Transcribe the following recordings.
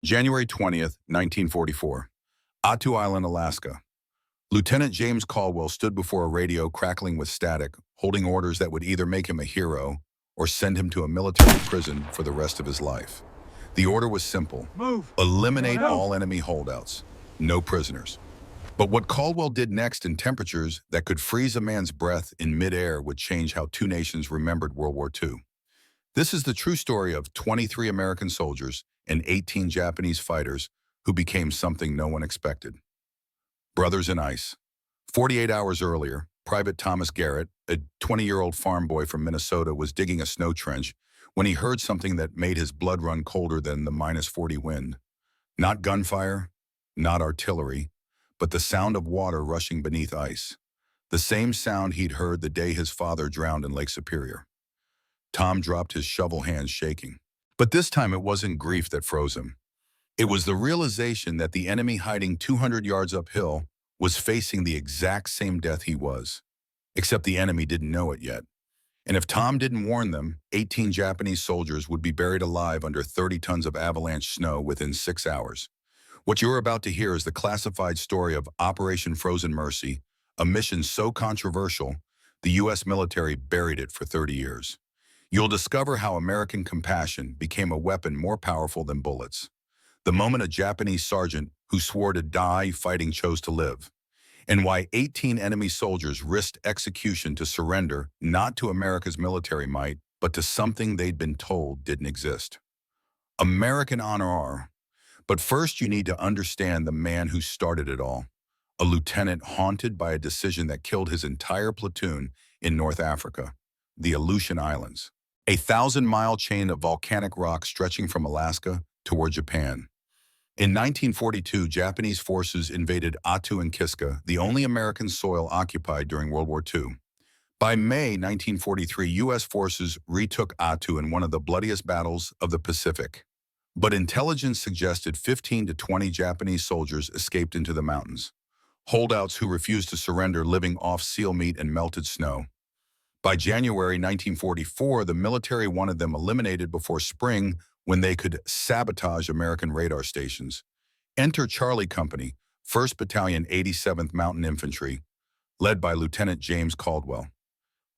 January 20th, 1944. Attu Island, Alaska. Lieutenant James Caldwell stood before a radio crackling with static, holding orders that would either make him a hero or send him to a military prison for the rest of his life. The order was simple: eliminate all enemy holdouts, no prisoners. But what Caldwell did next in temperatures that could freeze a man's breath in midair would change how two nations remembered World War II. This is the true story of 23 American soldiers and 18 Japanese fighters who became something no one expected. Brothers in ice. 48 hours earlier, Private Thomas Garrett, a 20-year-old farm boy from Minnesota, was digging a snow trench when he heard something that made his blood run colder than the -40 wind. Not gunfire, not artillery, but the sound of water rushing beneath ice. The same sound he'd heard the day his father drowned in Lake Superior. Tom dropped his shovel hands shaking. But this time it wasn't grief that froze him. It was the realization that the enemy hiding 200 yards uphill was facing the exact same death he was. Except the enemy didn't know it yet. And if Tom didn't warn them, 18 Japanese soldiers would be buried alive under 30 tons of avalanche snow within 6 hours. What you're about to hear is the classified story of Operation Frozen Mercy, a mission so controversial, the U.S. military buried it for 30 years. You'll discover how American compassion became a weapon more powerful than bullets. The moment a Japanese sergeant who swore to die fighting chose to live. And why 18 enemy soldiers risked execution to surrender not to America's military might, but to something they'd been told didn't exist. American honor. But first you need to understand the man who started it all. A lieutenant haunted by a decision that killed his entire platoon in North Africa, the Aleutian Islands. A 1,000-mile chain of volcanic rock stretching from Alaska toward Japan. In 1942, Japanese forces invaded Attu and Kiska, the only American soil occupied during World War II. By May 1943, U.S. forces retook Attu in one of the bloodiest battles of the Pacific. But intelligence suggested 15 to 20 Japanese soldiers escaped into the mountains. Holdouts who refused to surrender, living off seal meat and melted snow. By January 1944, the military wanted them eliminated before spring, when they could sabotage American radar stations. Enter Charlie Company, 1st Battalion 87th Mountain Infantry, led by Lieutenant James Caldwell.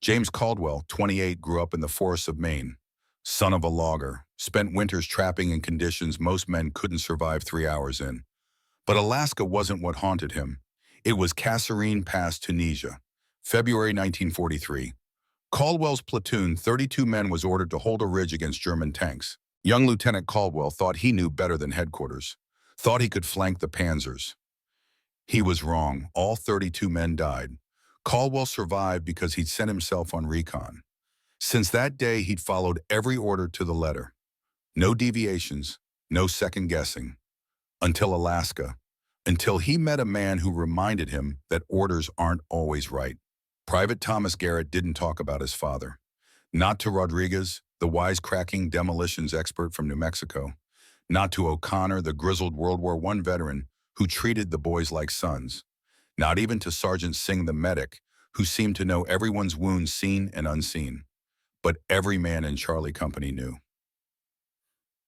James Caldwell, 28, grew up in the forests of Maine. Son of a logger, spent winters trapping in conditions most men couldn't survive 3 hours in. But Alaska wasn't what haunted him. It was Kasserine Pass, Tunisia, February 1943. Caldwell's platoon, 32 men, was ordered to hold a ridge against German tanks. Young Lieutenant Caldwell thought he knew better than headquarters, thought he could flank the panzers. He was wrong. All 32 men died. Caldwell survived because he'd sent himself on recon. Since that day, he'd followed every order to the letter. No deviations, no second guessing. Until Alaska, until he met a man who reminded him that orders aren't always right. Private Thomas Garrett didn't talk about his father. Not to Rodriguez, the wisecracking demolitions expert from New Mexico. Not to O'Connor, the grizzled World War I veteran who treated the boys like sons. Not even to Sergeant Singh, the medic, who seemed to know everyone's wounds seen and unseen. But every man in Charlie Company knew.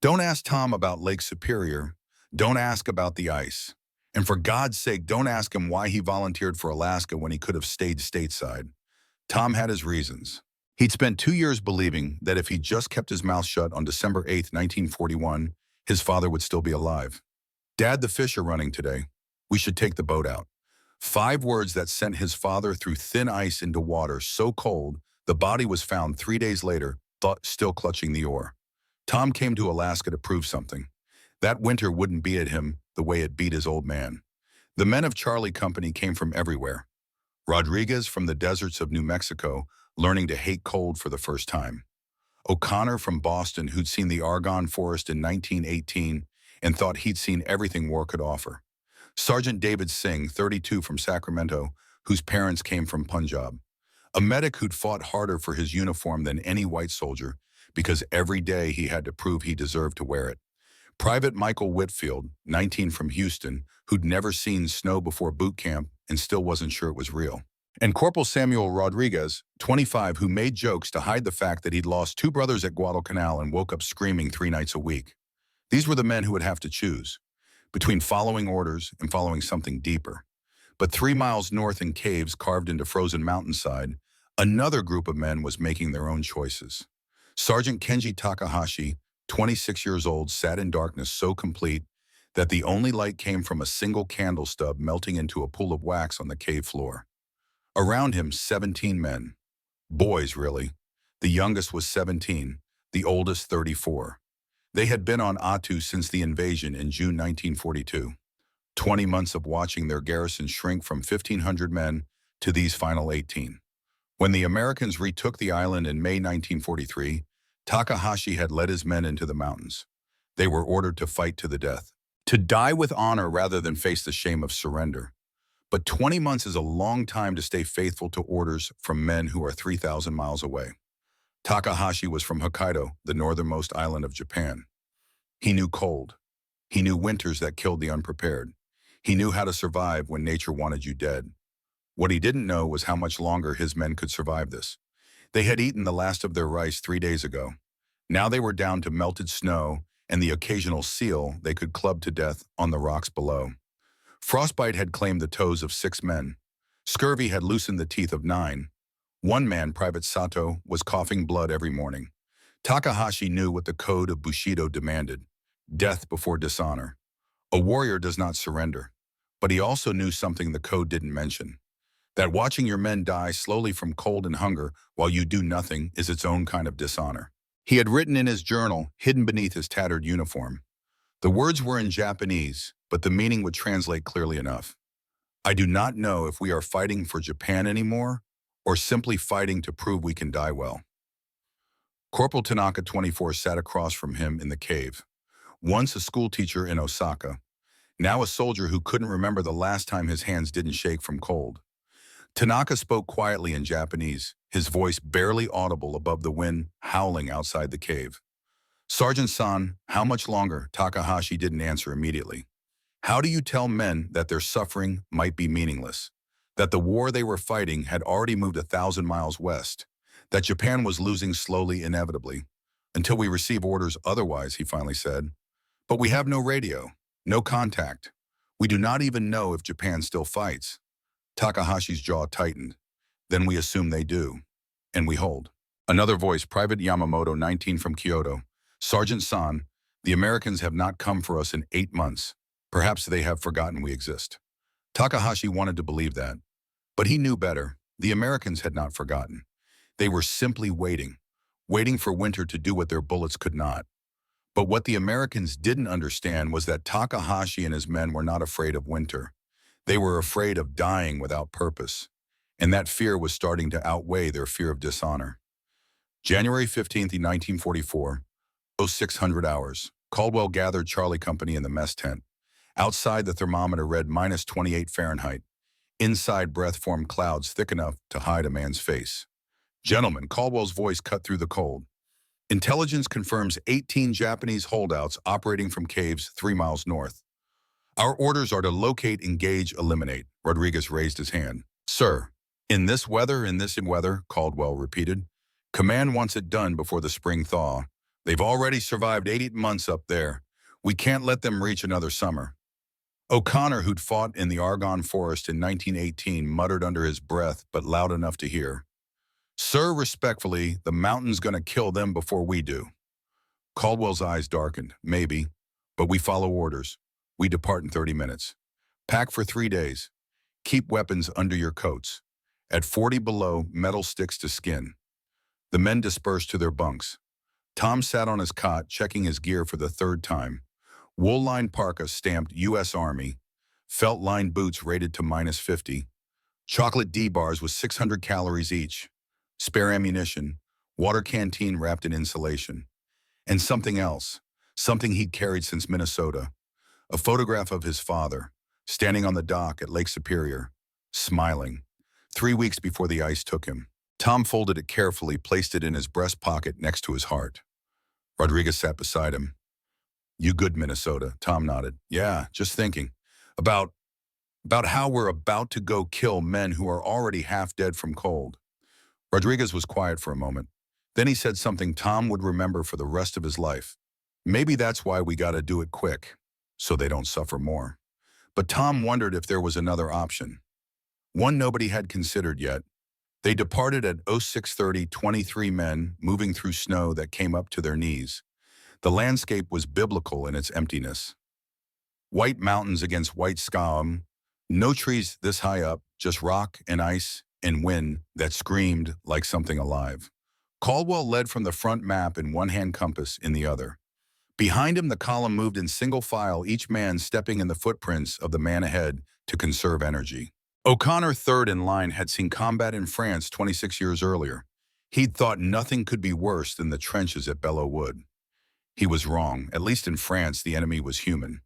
Don't ask Tom about Lake Superior. Don't ask about the ice. And for God's sake, don't ask him why he volunteered for Alaska when he could have stayed stateside. Tom had his reasons. He'd spent 2 years believing that if he just kept his mouth shut on December 8th, 1941, his father would still be alive. Dad, the fish are running today. We should take the boat out. 5 words that sent his father through thin ice into water so cold, the body was found 3 days later, still clutching the oar. Tom came to Alaska to prove something. That winter wouldn't beat at him the way it beat his old man. The men of Charlie Company came from everywhere. Rodriguez from the deserts of New Mexico, learning to hate cold for the first time. O'Connor from Boston, who'd seen the Argonne Forest in 1918 and thought he'd seen everything war could offer. Sergeant David Singh, 32, from Sacramento, whose parents came from Punjab. A medic who'd fought harder for his uniform than any white soldier because every day he had to prove he deserved to wear it. Private Michael Whitfield, 19, from Houston, who'd never seen snow before boot camp and still wasn't sure it was real. And Corporal Samuel Rodriguez, 25, who made jokes to hide the fact that he'd lost 2 brothers at Guadalcanal and woke up screaming 3 nights a week. These were the men who would have to choose between following orders and following something deeper. But 3 miles north in caves carved into frozen mountainside, another group of men was making their own choices. Sergeant Kenji Takahashi, 26 years old, sat in darkness so complete that the only light came from a single candle stub melting into a pool of wax on the cave floor. Around him, 17 men. Boys, really. The youngest was 17, the oldest 34. They had been on Atu since the invasion in June 1942. 20 months of watching their garrison shrink from 1,500 men to these final 18. When the Americans retook the island in May 1943, Takahashi had led his men into the mountains. They were ordered to fight to the death, to die with honor rather than face the shame of surrender. But 20 months is a long time to stay faithful to orders from men who are 3,000 miles away. Takahashi was from Hokkaido, the northernmost island of Japan. He knew cold. He knew winters that killed the unprepared. He knew how to survive when nature wanted you dead. What he didn't know was how much longer his men could survive this. They had eaten the last of their rice 3 days ago. Now they were down to melted snow and the occasional seal they could club to death on the rocks below. Frostbite had claimed the toes of 6 men. Scurvy had loosened the teeth of 9. One man, Private Sato, was coughing blood every morning. Takahashi knew what the code of Bushido demanded: death before dishonor. A warrior does not surrender. But he also knew something the code didn't mention: that watching your men die slowly from cold and hunger while you do nothing is its own kind of dishonor. He had written in his journal, hidden beneath his tattered uniform. The words were in Japanese, but the meaning would translate clearly enough. I do not know if we are fighting for Japan anymore, or simply fighting to prove we can die well. Corporal Tanaka, 24, sat across from him in the cave. Once a schoolteacher in Osaka, now a soldier who couldn't remember the last time his hands didn't shake from cold. Tanaka spoke quietly in Japanese, his voice barely audible above the wind howling outside the cave. Sergeant-san, how much longer? Takahashi didn't answer immediately. How do you tell men that their suffering might be meaningless? That the war they were fighting had already moved 1,000 miles west? That Japan was losing slowly, inevitably? Until we receive orders otherwise, he finally said. But we have no radio, no contact. We do not even know if Japan still fights. Takahashi's jaw tightened. Then we assume they do. And we hold. Another voice, Private Yamamoto, 19, from Kyoto. Sergeant-san, the Americans have not come for us in 8 months. Perhaps they have forgotten we exist. Takahashi wanted to believe that. But he knew better. The Americans had not forgotten. They were simply waiting for winter to do what their bullets could not. But what the Americans didn't understand was that Takahashi and his men were not afraid of winter. They were afraid of dying without purpose. And that fear was starting to outweigh their fear of dishonor. January 15th, 1944, 0600 hours. Caldwell gathered Charlie Company in the mess tent. Outside, the thermometer read -28 Fahrenheit. Inside, breath formed clouds thick enough to hide a man's face. Gentlemen, Caldwell's voice cut through the cold. Intelligence confirms 18 Japanese holdouts operating from caves 3 miles north. Our orders are to locate, engage, eliminate. Rodriguez raised his hand. Sir, in this weather, Caldwell repeated. Command wants it done before the spring thaw. They've already survived 8 months up there. We can't let them reach another summer. O'Connor, who'd fought in the Argonne Forest in 1918, muttered under his breath, but loud enough to hear. Sir, respectfully, the mountain's gonna kill them before we do. Caldwell's eyes darkened. Maybe, but we follow orders. We depart in 30 minutes. Pack for 3 days. Keep weapons under your coats. At 40 below, metal sticks to skin. The men dispersed to their bunks. Tom sat on his cot, checking his gear for the 3rd time. Wool-lined parka stamped U.S. Army. Felt-lined boots rated to -50. Chocolate D-bars with 600 calories each. Spare ammunition. Water canteen wrapped in insulation. And something else. Something he'd carried since Minnesota. A photograph of his father, standing on the dock at Lake Superior, smiling, 3 weeks before the ice took him. Tom folded it carefully, placed it in his breast pocket next to his heart. Rodriguez sat beside him. You good, Minnesota? Tom nodded. Yeah, just thinking. About how we're about to go kill men who are already half dead from cold. Rodriguez was quiet for a moment. Then he said something Tom would remember for the rest of his life. Maybe that's why we gotta do it quick, so they don't suffer more. But Tom wondered if there was another option. One nobody had considered yet. They departed at 0630, 23 men moving through snow that came up to their knees. The landscape was biblical in its emptiness. White mountains against white sky, no trees this high up, just rock and ice and wind that screamed like something alive. Caldwell led from the front, map in one hand, compass in the other. Behind him, the column moved in single file, each man stepping in the footprints of the man ahead to conserve energy. O'Connor, third in line, had seen combat in France 26 years earlier. He'd thought nothing could be worse than the trenches at Belleau Wood. He was wrong. At least in France, the enemy was human.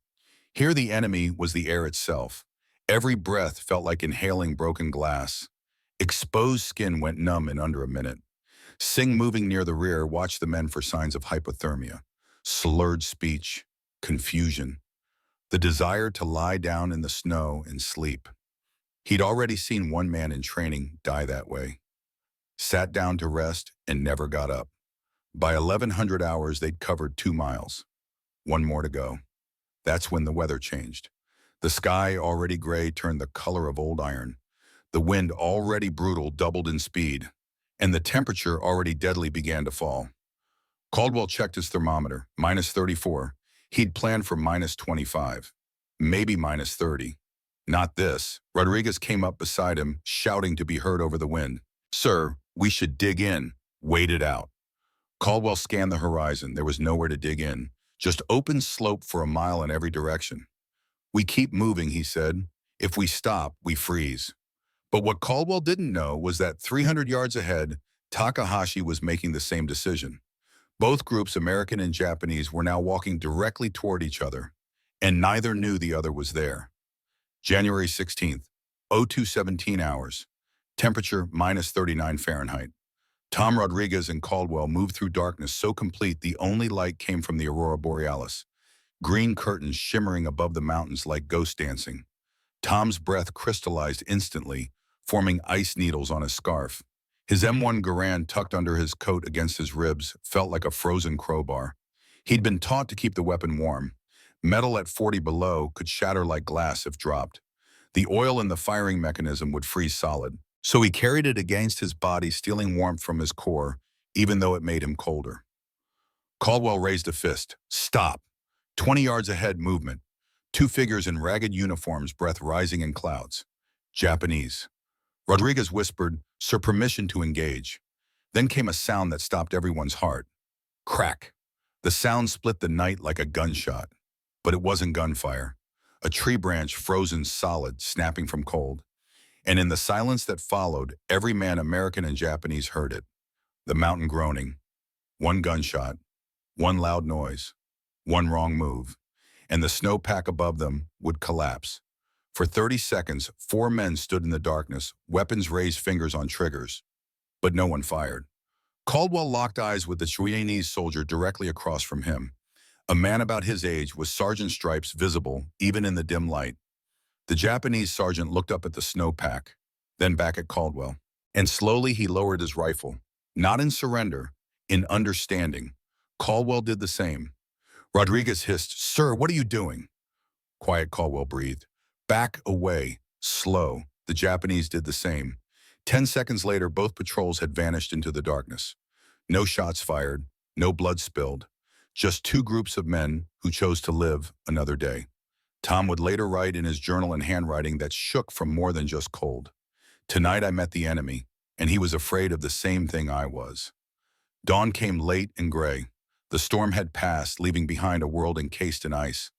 Here, the enemy was the air itself. Every breath felt like inhaling broken glass. Exposed skin went numb in under a minute. Singh, moving near the rear, watched the men for signs of hypothermia. Slurred speech, confusion, the desire to lie down in the snow and sleep. He'd already seen one man in training die that way. Sat down to rest and never got up. By 1100 hours, they'd covered 2 miles. One more to go. That's when the weather changed. The sky, already gray, turned the color of old iron. The wind, already brutal, doubled in speed. And the temperature, already deadly, began to fall. Caldwell checked his thermometer, -34. He'd planned for -25, maybe -30. Not this. Rodriguez came up beside him, shouting to be heard over the wind. "Sir, we should dig in. Wait it out." Caldwell scanned the horizon. There was nowhere to dig in, just open slope for a mile in every direction. "We keep moving," he said. "If we stop, we freeze." But what Caldwell didn't know was that 300 yards ahead, Takahashi was making the same decision. Both groups, American and Japanese, were now walking directly toward each other, and neither knew the other was there. January 16th, 02:17 hours. Temperature -39 Fahrenheit. Tom, Rodriguez, and Caldwell moved through darkness so complete the only light came from the aurora borealis. Green curtains shimmering above the mountains like ghost dancing. Tom's breath crystallized instantly, forming ice needles on his scarf. His M1 Garand, tucked under his coat against his ribs, felt like a frozen crowbar. He'd been taught to keep the weapon warm. Metal at 40 below could shatter like glass if dropped. The oil in the firing mechanism would freeze solid. So he carried it against his body, stealing warmth from his core, even though it made him colder. Caldwell raised a fist. "Stop." 20 yards ahead, movement. 2 figures in ragged uniforms, breath rising in clouds. Japanese. Rodriguez whispered, "Sir, permission to engage." Then came a sound that stopped everyone's heart. Crack. The sound split the night like a gunshot. But it wasn't gunfire. A tree branch frozen solid, snapping from cold. And in the silence that followed, every man, American and Japanese, heard it. The mountain groaning. One gunshot. One loud noise. One wrong move. And the snowpack above them would collapse. For 30 seconds, 4 men stood in the darkness, weapons raised, fingers on triggers. But no one fired. Caldwell locked eyes with the Chinese soldier directly across from him. A man about his age, with sergeant stripes visible even in the dim light. The Japanese sergeant looked up at the snowpack, then back at Caldwell. And slowly he lowered his rifle. Not in surrender, in understanding. Caldwell did the same. Rodriguez hissed, "Sir, what are you doing?" Quiet, Caldwell breathed. "Back away, slow." The Japanese did the same. 10 seconds later, both patrols had vanished into the darkness. No shots fired, no blood spilled. Just 2 groups of men who chose to live another day. Tom would later write in his journal in handwriting that shook from more than just cold. "Tonight I met the enemy, and he was afraid of the same thing I was." Dawn came late and gray. The storm had passed, leaving behind a world encased in ice.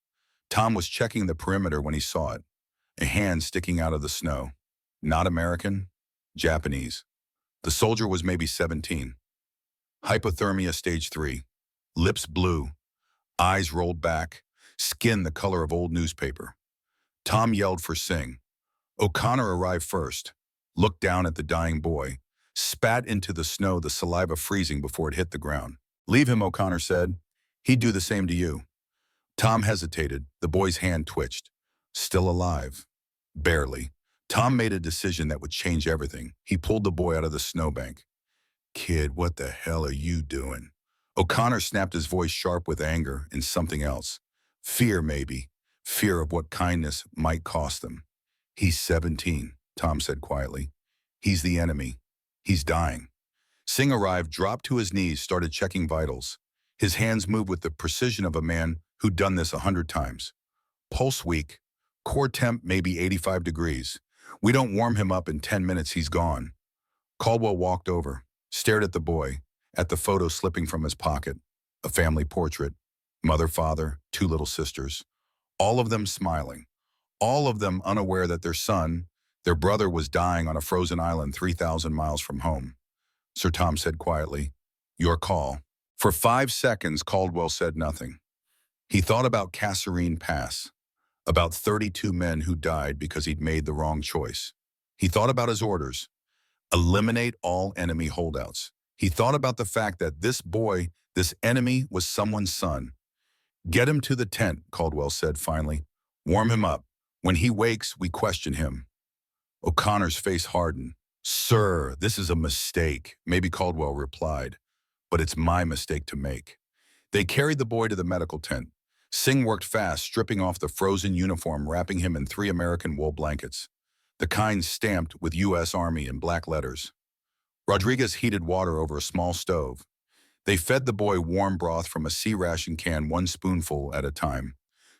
Tom was checking the perimeter when he saw it. A hand sticking out of the snow. Not American, Japanese. The soldier was maybe 17. Hypothermia stage 3. Lips blue. Eyes rolled back. Skin the color of old newspaper. Tom yelled for Singh. O'Connor arrived first. Looked down at the dying boy. Spat into the snow, the saliva freezing before it hit the ground. "Leave him," O'Connor said. "He'd do the same to you." Tom hesitated. The boy's hand twitched. Still alive. Barely. Tom made a decision that would change everything. He pulled the boy out of the snowbank. "Kid, what the hell are you doing?" O'Connor snapped, his voice sharp with anger and something else. Fear, maybe. Fear of what kindness might cost them. He's 17, Tom said quietly. He's the enemy. He's dying. Singh arrived, dropped to his knees, started checking vitals. His hands moved with the precision of a man who'd done this 100 times. Pulse weak. Core temp maybe 85 degrees. We don't warm him up in 10 minutes, he's gone. Caldwell walked over, stared at the boy, at the photo slipping from his pocket. A family portrait. Mother, father, 2 little sisters. All of them smiling. All of them unaware that their son, their brother, was dying on a frozen island 3,000 miles from home. Sir Tom said quietly, "Your call." For 5 seconds, Caldwell said nothing. He thought about Kasserine Pass, about 32 men who died because he'd made the wrong choice. He thought about his orders: eliminate all enemy holdouts. He thought about the fact that this boy, this enemy, was someone's son. "Get him to the tent," Caldwell said finally. "Warm him up. When he wakes, we question him." O'Connor's face hardened. "Sir, this is a mistake," maybe Caldwell replied. "But it's my mistake to make." They carried the boy to the medical tent. Singh worked fast, stripping off the frozen uniform, wrapping him in 3 American wool blankets, the kind stamped with U.S. Army in black letters. Rodriguez heated water over a small stove. They fed the boy warm broth from a sea ration can, 1 spoonful at a time.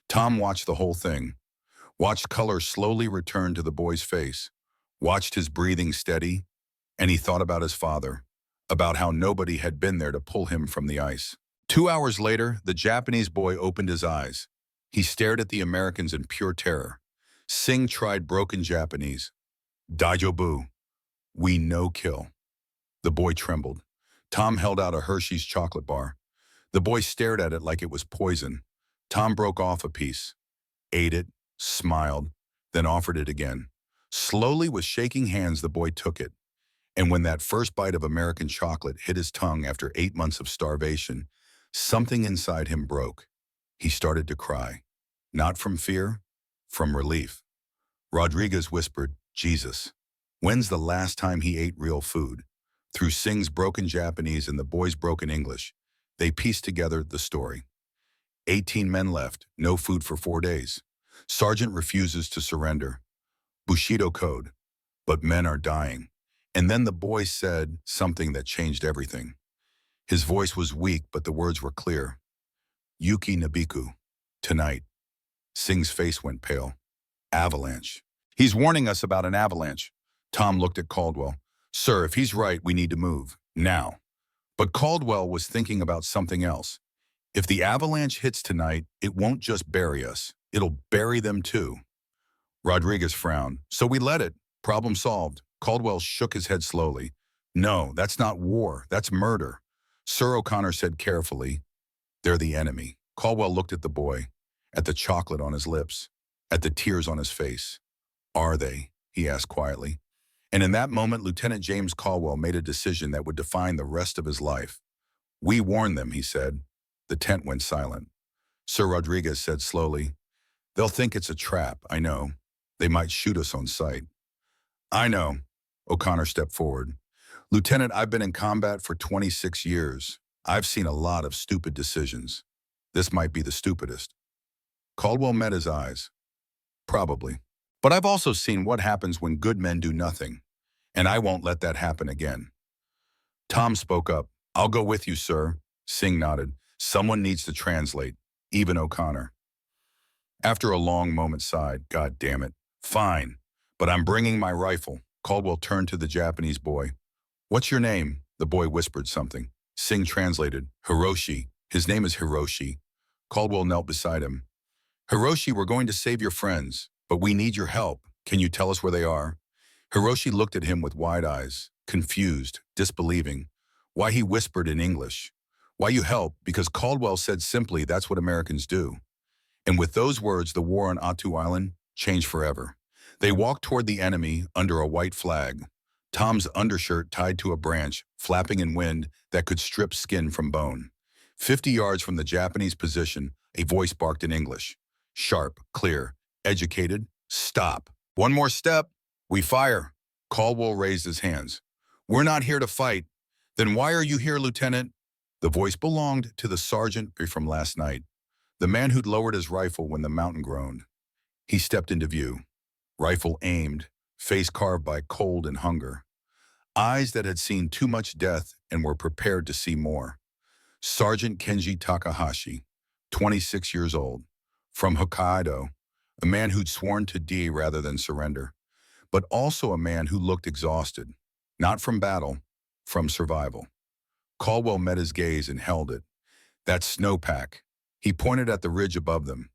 Tom watched the whole thing, watched color slowly return to the boy's face, watched his breathing steady, and he thought about his father, about how nobody had been there to pull him from the ice. 2 hours later, the Japanese boy opened his eyes. He stared at the Americans in pure terror. Singh tried broken Japanese. "Daijobu. We no kill." The boy trembled. Tom held out a Hershey's chocolate bar. The boy stared at it like it was poison. Tom broke off a piece, ate it, smiled, then offered it again. Slowly, with shaking hands, the boy took it. And when that first bite of American chocolate hit his tongue after 8 months of starvation, something inside him broke. He started to cry. Not from fear, from relief. Rodriguez whispered, "Jesus, when's the last time he ate real food?" Through Singh's broken Japanese and the boy's broken English, they pieced together the story. 18 men left, no food for 4 days. Sergeant refuses to surrender. Bushido code. But men are dying. And then the boy said something that changed everything. His voice was weak, but the words were clear. "Yuki Nabiku. Tonight." Singh's face went pale. "Avalanche. He's warning us about an avalanche." Tom looked at Caldwell. "Sir, if he's right, we need to move. Now." But Caldwell was thinking about something else. If the avalanche hits tonight, it won't just bury us. It'll bury them too. Rodriguez frowned. "So we let it. Problem solved." Caldwell shook his head slowly. "No, that's not war. That's murder." Sir O'Connor said carefully, "They're the enemy." Caldwell looked at the boy, at the chocolate on his lips, at the tears on his face. "Are they?" he asked quietly. And in that moment, Lieutenant James Caldwell made a decision that would define the rest of his life. "We warned them," he said. The tent went silent. Sir Rodriguez said slowly, "They'll think it's a trap, I know. They might shoot us on sight." "I know." O'Connor stepped forward. "Lieutenant, I've been in combat for 26 years. I've seen a lot of stupid decisions. This might be the stupidest." Caldwell met his eyes. "Probably. But I've also seen what happens when good men do nothing, and I won't let that happen again." Tom spoke up. "I'll go with you, sir." Singh nodded. "Someone needs to translate, even O'Connor." After a long moment sighed, "God damn it. Fine, but I'm bringing my rifle." Caldwell turned to the Japanese boy. "What's your name?" The boy whispered something. Singh translated, "Hiroshi. His name is Hiroshi." Caldwell knelt beside him. "Hiroshi, we're going to save your friends, but we need your help. Can you tell us where they are?" Hiroshi looked at him with wide eyes, confused, disbelieving. Why he whispered in English. "Why you help?" Because Caldwell said simply, "That's what Americans do." And with those words, the war on Attu Island changed forever. They walked toward the enemy under a white flag, Tom's undershirt tied to a branch, flapping in wind that could strip skin from bone. 50 yards from the Japanese position, a voice barked in English. Sharp, clear, educated, "Stop. One more step. We fire." Caldwell raised his hands. "We're not here to fight." "Then why are you here, Lieutenant?" The voice belonged to the sergeant from last night, the man who'd lowered his rifle when the mountain groaned. He stepped into view, rifle aimed, face carved by cold and hunger, eyes that had seen too much death and were prepared to see more. Sergeant Kenji Takahashi, 26 years old, from Hokkaido, a man who'd sworn to die rather than surrender, but also a man who looked exhausted, not from battle, from survival. Caldwell met his gaze and held it. That snowpack. He pointed at the ridge above them.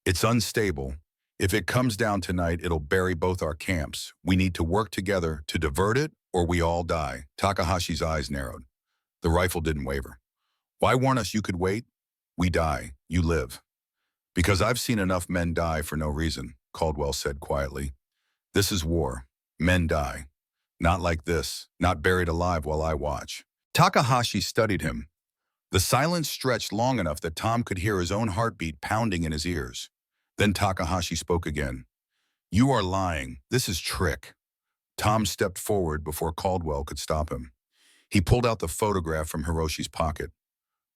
It's unstable. If it comes down tonight, it'll bury both our camps. We need to work together to divert it, or we all die. Takahashi's eyes narrowed. The rifle didn't waver. Why warn us you could wait? We die. You live. Because I've seen enough men die for no reason, Caldwell said quietly. This is war. Men die. Not like this. Not buried alive while I watch. Takahashi studied him. The silence stretched long enough that Tom could hear his own heartbeat pounding in his ears. Then Takahashi spoke again. You are lying. This is trick. Tom stepped forward before Caldwell could stop him. He pulled out the photograph from Hiroshi's pocket.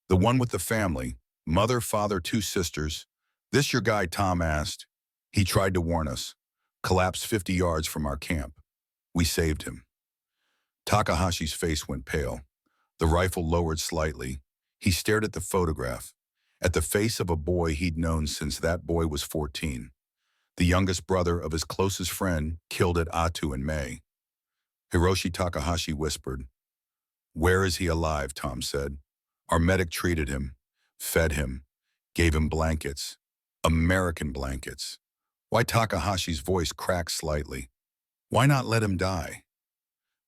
The one with the family, mother, father, 2 sisters. This your guy, Tom asked. He tried to warn us. Collapsed 50 yards from our camp. We saved him. Takahashi's face went pale. The rifle lowered slightly. He stared at the photograph, at the face of a boy he'd known since that boy was 14, the youngest brother of his closest friend killed at Atu in May. Hiroshi Takahashi whispered. Where is he alive? Tom said. Our medic treated him, fed him, gave him blankets, American blankets. Why? Takahashi's voice cracked slightly. Why not let him die?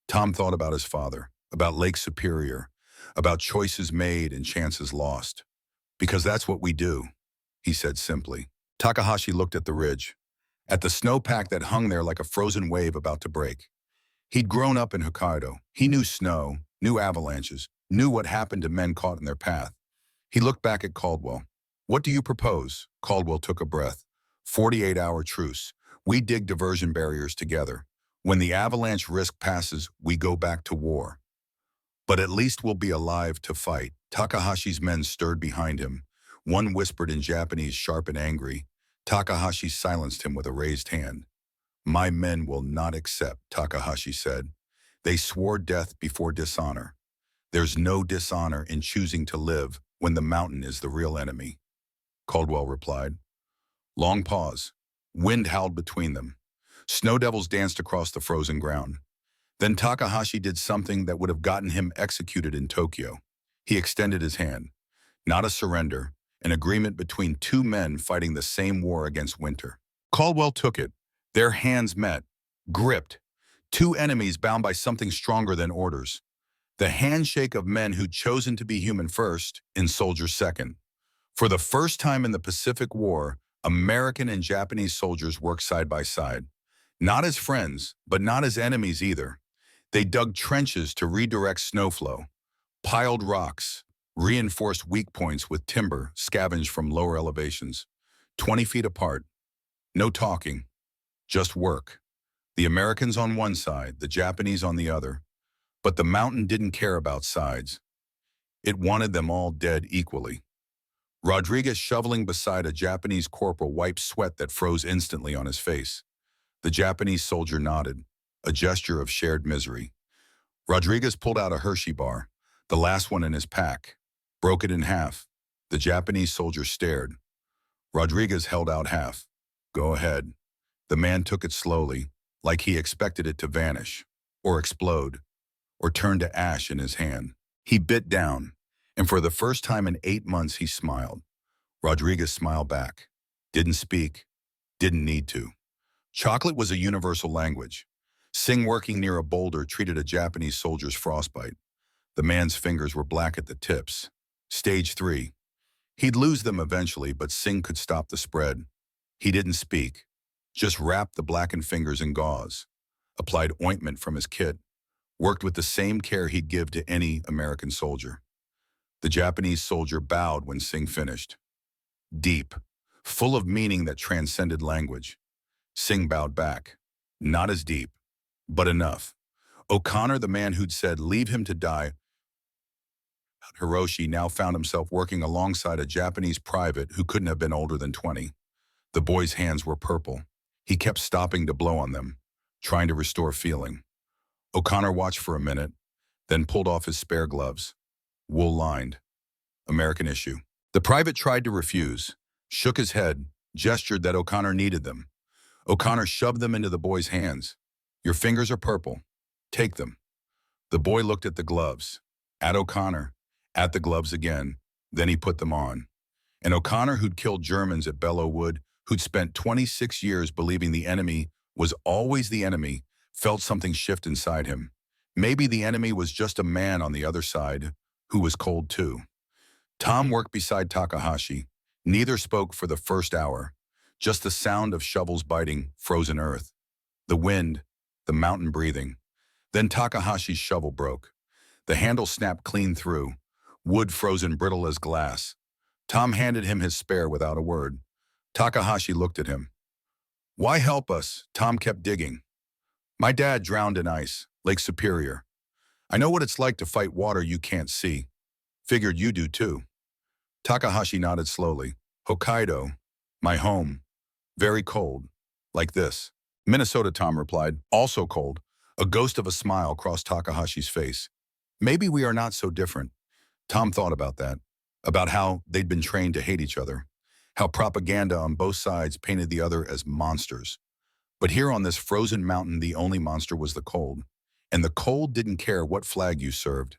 Tom thought about his father, about Lake Superior, about choices made and chances lost. Because that's what we do, he said simply. Takahashi looked at the ridge, at the snowpack that hung there like a frozen wave about to break. He'd grown up in Hokkaido. He knew snow, knew avalanches, knew what happened to men caught in their path. He looked back at Caldwell. What do you propose? Caldwell took a breath. 48-hour truce. We dig diversion barriers together. When the avalanche risk passes, we go back to war. But at least we'll be alive to fight. Takahashi's men stirred behind him. One whispered in Japanese, sharp and angry. Takahashi silenced him with a raised hand. My men will not accept, Takahashi said. They swore death before dishonor. There's no dishonor in choosing to live when the mountain is the real enemy. Caldwell replied. Long pause. Wind howled between them. Snow devils danced across the frozen ground. Then Takahashi did something that would have gotten him executed in Tokyo. He extended his hand. Not a surrender, an agreement between 2 men fighting the same war against winter. Caldwell took it. Their hands met, gripped. 2 enemies bound by something stronger than orders. The handshake of men who'd chosen to be human first and soldiers second. For the first time in the Pacific War, American and Japanese soldiers worked side by side. Not as friends, but not as enemies either. They dug trenches to redirect snowflow, piled rocks, reinforced weak points with timber scavenged from lower elevations, 20 feet apart. No talking, just work. The Americans on one side, the Japanese on the other. But the mountain didn't care about sides. It wanted them all dead equally. Rodriguez, shoveling beside a Japanese corporal, wiped sweat that froze instantly on his face. The Japanese soldier nodded, a gesture of shared misery. Rodriguez pulled out a Hershey bar, the last one in his pack, broke it in half. The Japanese soldier stared. Rodriguez held out half. Go ahead. The man took it slowly, like he expected it to vanish, or explode, or turn to ash in his hand. He bit down, and for the first time in 8 months he smiled. Rodriguez smiled back. Didn't speak, didn't need to. Chocolate was a universal language. Singh, working near a boulder, treated a Japanese soldier's frostbite. The man's fingers were black at the tips. Stage 3. He'd lose them eventually, but Singh could stop the spread. He didn't speak, just wrapped the blackened fingers in gauze, applied ointment from his kit, worked with the same care he'd give to any American soldier. The Japanese soldier bowed when Singh finished. Deep, full of meaning that transcended language. Singh bowed back. Not as deep, but enough. O'Connor, the man who'd said, leave him to die, Hiroshi now found himself working alongside a Japanese private who couldn't have been older than 20. The boy's hands were purple. He kept stopping to blow on them, trying to restore feeling. O'Connor watched for a minute, then pulled off his spare gloves. Wool-lined. American issue. The private tried to refuse, shook his head, gestured that O'Connor needed them. O'Connor shoved them into the boy's hands. Your fingers are purple. Take them. The boy looked at the gloves, at O'Connor, at the gloves again. Then he put them on. And O'Connor, who'd killed Germans at Belleau Wood, who'd spent 26 years believing the enemy was always the enemy, felt something shift inside him. Maybe the enemy was just a man on the other side who was cold too. Tom worked beside Takahashi. Neither spoke for the first hour, just the sound of shovels biting frozen earth, the wind, the mountain breathing. Then Takahashi's shovel broke. The handle snapped clean through, wood frozen brittle as glass. Tom handed him his spare without a word. Takahashi looked at him. Why help us? Tom kept digging. My dad drowned in ice, Lake Superior. I know what it's like to fight water you can't see. Figured you do too. Takahashi nodded slowly. Hokkaido, my home. Very cold. Like this. Minnesota, Tom replied. Also cold. A ghost of a smile crossed Takahashi's face. Maybe we are not so different. Tom thought about that. About how they'd been trained to hate each other. How propaganda on both sides painted the other as monsters. But here on this frozen mountain, the only monster was the cold. And the cold didn't care what flag you served.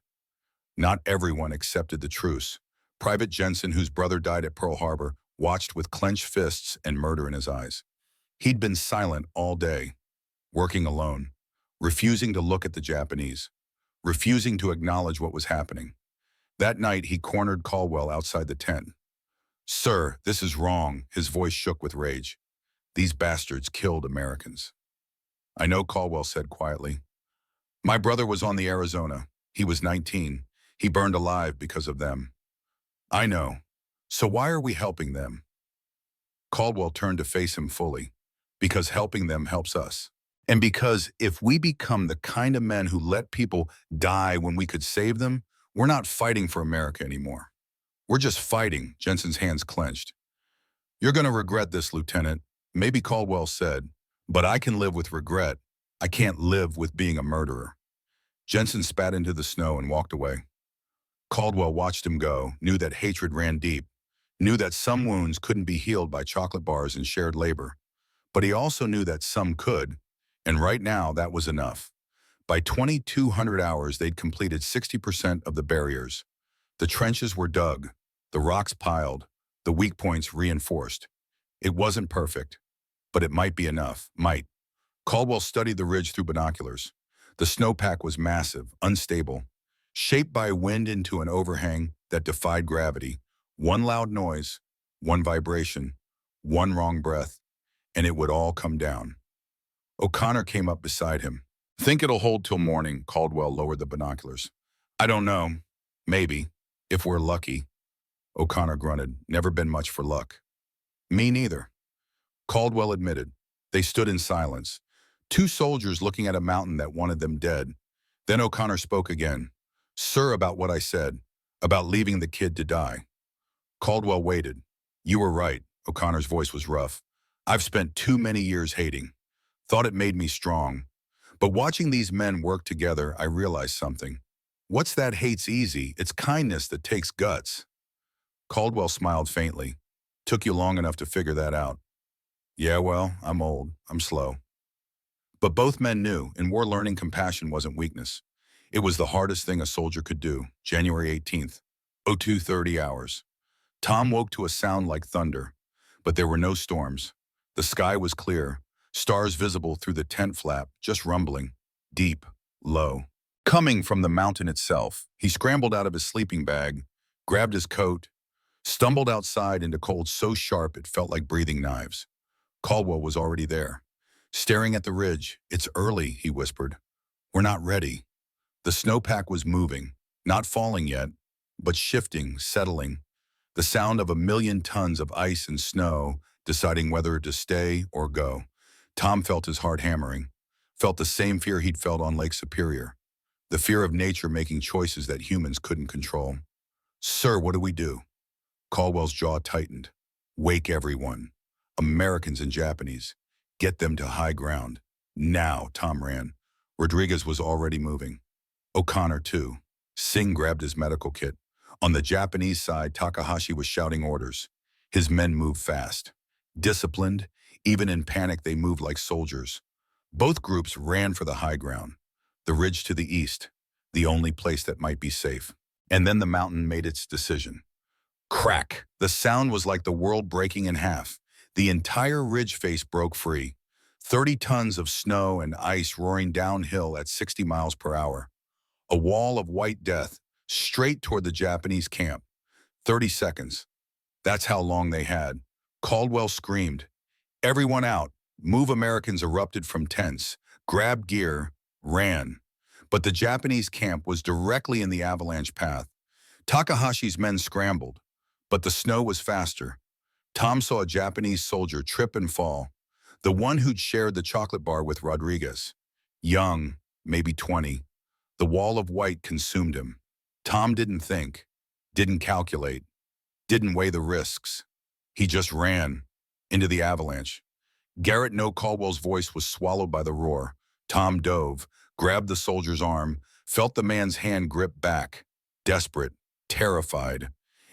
Not everyone accepted the truce. Private Jensen, whose brother died at Pearl Harbor, watched with clenched fists and murder in his eyes. He'd been silent all day, working alone, refusing to look at the Japanese, refusing to acknowledge what was happening. That night, he cornered Caldwell outside the tent. Sir, this is wrong. His voice shook with rage. These bastards killed Americans. I know, Caldwell said quietly. My brother was on the Arizona. He was 19. He burned alive because of them. I know. So why are we helping them? Caldwell turned to face him fully. Because helping them helps us. And because if we become the kind of men who let people die when we could save them, we're not fighting for America anymore. We're just fighting. Jensen's hands clenched. You're going to regret this, Lieutenant, maybe Caldwell said, but I can live with regret. I can't live with being a murderer. Jensen spat into the snow and walked away. Caldwell watched him go, knew that hatred ran deep, knew that some wounds couldn't be healed by chocolate bars and shared labor. But he also knew that some could, and right now that was enough. By 2,200 hours, they'd completed 60% of the barriers. The trenches were dug, the rocks piled, the weak points reinforced. It wasn't perfect, but it might be enough, might. Caldwell studied the ridge through binoculars. The snowpack was massive, unstable, shaped by wind into an overhang that defied gravity. One loud noise, one vibration, one wrong breath, and it would all come down. O'Connor came up beside him. Think it'll hold till morning, Caldwell lowered the binoculars. I don't know. Maybe, if we're lucky. O'Connor grunted. Never been much for luck. Me neither. Caldwell admitted. They stood in silence. Two soldiers looking at a mountain that wanted them dead. Then O'Connor spoke again. Sir, about what I said, about leaving the kid to die. Caldwell waited. You were right. O'Connor's voice was rough. I've spent too many years hating. Thought it made me strong. But watching these men work together, I realized something. What's that hate's easy? It's kindness that takes guts. Caldwell smiled faintly. Took you long enough to figure that out. Yeah, well, I'm old. I'm slow. But both men knew, in war learning compassion wasn't weakness. It was the hardest thing a soldier could do. January 18th, 02:30 hours. Tom woke to a sound like thunder, but there were no storms. The sky was clear, stars visible through the tent flap, just rumbling, deep, low. Coming from the mountain itself, he scrambled out of his sleeping bag, grabbed his coat, stumbled outside into cold so sharp it felt like breathing knives. Caldwell was already there, staring at the ridge. It's early, he whispered. We're not ready. The snowpack was moving, not falling yet, but shifting, settling. The sound of 1,000,000 tons of ice and snow deciding whether to stay or go. Tom felt his heart hammering, felt the same fear he'd felt on Lake Superior, the fear of nature making choices that humans couldn't control. Sir, what do we do? Caldwell's jaw tightened. Wake everyone. Americans and Japanese. Get them to high ground. Now, Tom ran. Rodriguez was already moving. O'Connor, too. Singh grabbed his medical kit. On the Japanese side, Takahashi was shouting orders. His men moved fast. Disciplined, even in panic they moved like soldiers. Both groups ran for the high ground. The ridge to the east, the only place that might be safe. And then the mountain made its decision. Crack! The sound was like the world breaking in half. The entire ridge face broke free. 30 tons of snow and ice roaring downhill at 60 miles per hour. A wall of white death, straight toward the Japanese camp. 30 seconds. That's how long they had. Caldwell screamed, "Everyone out!" Move Americans erupted from tents, grabbed gear, ran. But the Japanese camp was directly in the avalanche path. Takahashi's men scrambled, but the snow was faster. Tom saw a Japanese soldier trip and fall, the one who'd shared the chocolate bar with Rodriguez. Young, maybe 20. The wall of white consumed him. Tom didn't think, didn't calculate, didn't weigh the risks. He just ran into the avalanche. Garrett knew Caldwell's voice was swallowed by the roar. Tom dove, grabbed the soldier's arm, felt the man's hand grip back, desperate, terrified.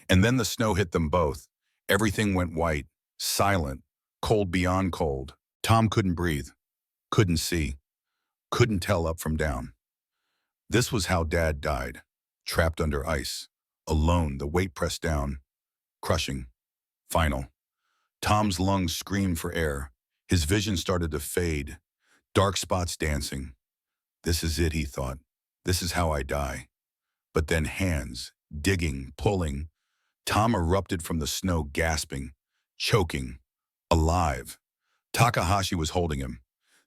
And then the snow hit them both. Everything went white, silent, cold beyond cold. Tom couldn't breathe, couldn't see, couldn't tell up from down. This was how Dad died, trapped under ice, alone, the weight pressed down, crushing, final. Tom's lungs screamed for air. His vision started to fade, dark spots dancing. This is it, he thought. This is how I die. But then hands, digging, pulling. Tom erupted from the snow, gasping, choking, alive. Takahashi was holding him.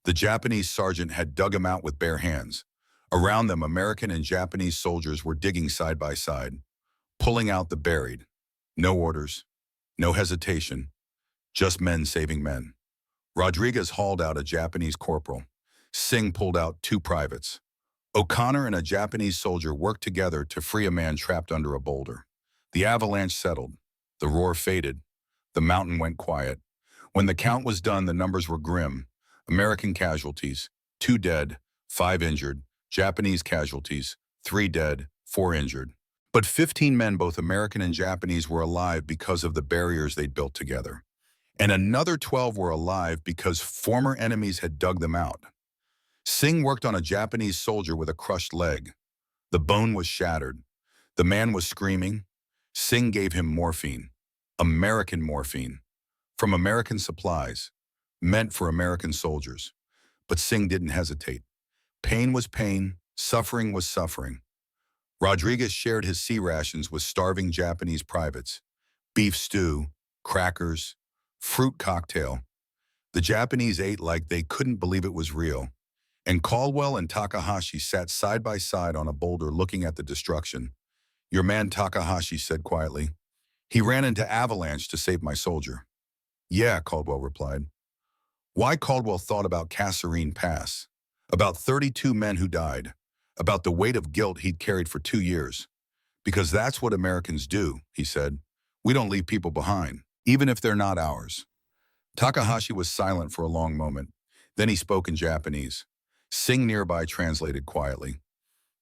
The Japanese sergeant had dug him out with bare hands. Around them, American and Japanese soldiers were digging side by side, pulling out the buried. No orders, no hesitation, just men saving men. Rodriguez hauled out a Japanese corporal. Singh pulled out 2 privates. O'Connor and a Japanese soldier worked together to free a man trapped under a boulder. The avalanche settled. The roar faded. The mountain went quiet. When the count was done, the numbers were grim. American casualties, 2 dead, 5 injured. Japanese casualties, 3 dead, 4 injured. But 15 men, both American and Japanese, were alive because of the barriers they'd built together. And another 12 were alive because former enemies had dug them out. Singh worked on a Japanese soldier with a crushed leg. The bone was shattered. The man was screaming. Singh gave him morphine, American morphine, from American supplies, meant for American soldiers. But Singh didn't hesitate. Pain was pain, suffering was suffering. Rodriguez shared his sea rations with starving Japanese privates. Beef stew, crackers, fruit cocktail. The Japanese ate like they couldn't believe it was real. And Caldwell and Takahashi sat side by side on a boulder looking at the destruction. "Your man Takahashi," said quietly. "He ran into avalanche to save my soldier." "Yeah," Caldwell replied. Why Caldwell thought about Kasserine Pass, about 32 men who died, about the weight of guilt he'd carried for 2 years. "Because that's what Americans do," he said. "We don't leave people behind, even if they're not ours." Takahashi was silent for a long moment. Then he spoke in Japanese. Singh nearby translated quietly.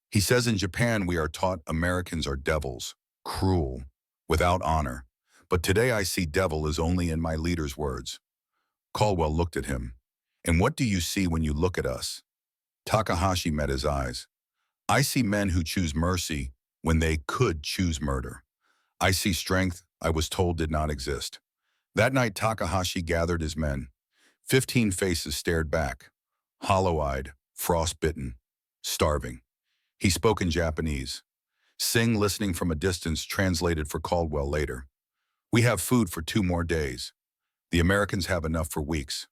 He says, "In Japan we are taught Americans are devils, cruel, without honor. But today I see devil is only in my leader's words." Caldwell looked at him. "And what do you see when you look at us?" Takahashi met his eyes. "I see men who choose mercy when they could choose murder. I see strength I was told did not exist." That night Takahashi gathered his men. 15 faces stared back, hollow-eyed, frost-bitten, starving. He spoke in Japanese. Singh, listening from a distance, translated for Caldwell later. "We have food for 2 more days. The Americans have enough for weeks."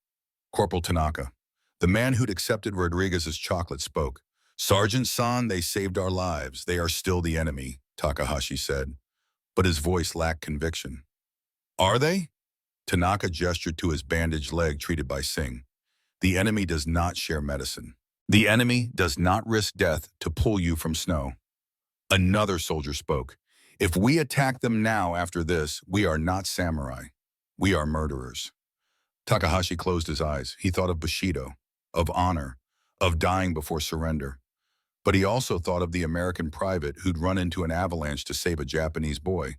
Corporal Tanaka, the man who'd accepted Rodriguez's chocolate, spoke. "Sergeant San, they saved our lives. They are still the enemy," Takahashi said, but his voice lacked conviction. "Are they?" Tanaka gestured to his bandaged leg treated by Singh. "The enemy does not share medicine. The enemy does not risk death to pull you from snow." Another soldier spoke. If we attack them now after this, we are not samurai. We are murderers. Takahashi closed his eyes. He thought of Bushido, of honor, of dying before surrender. But he also thought of the American private who'd run into an avalanche to save a Japanese boy.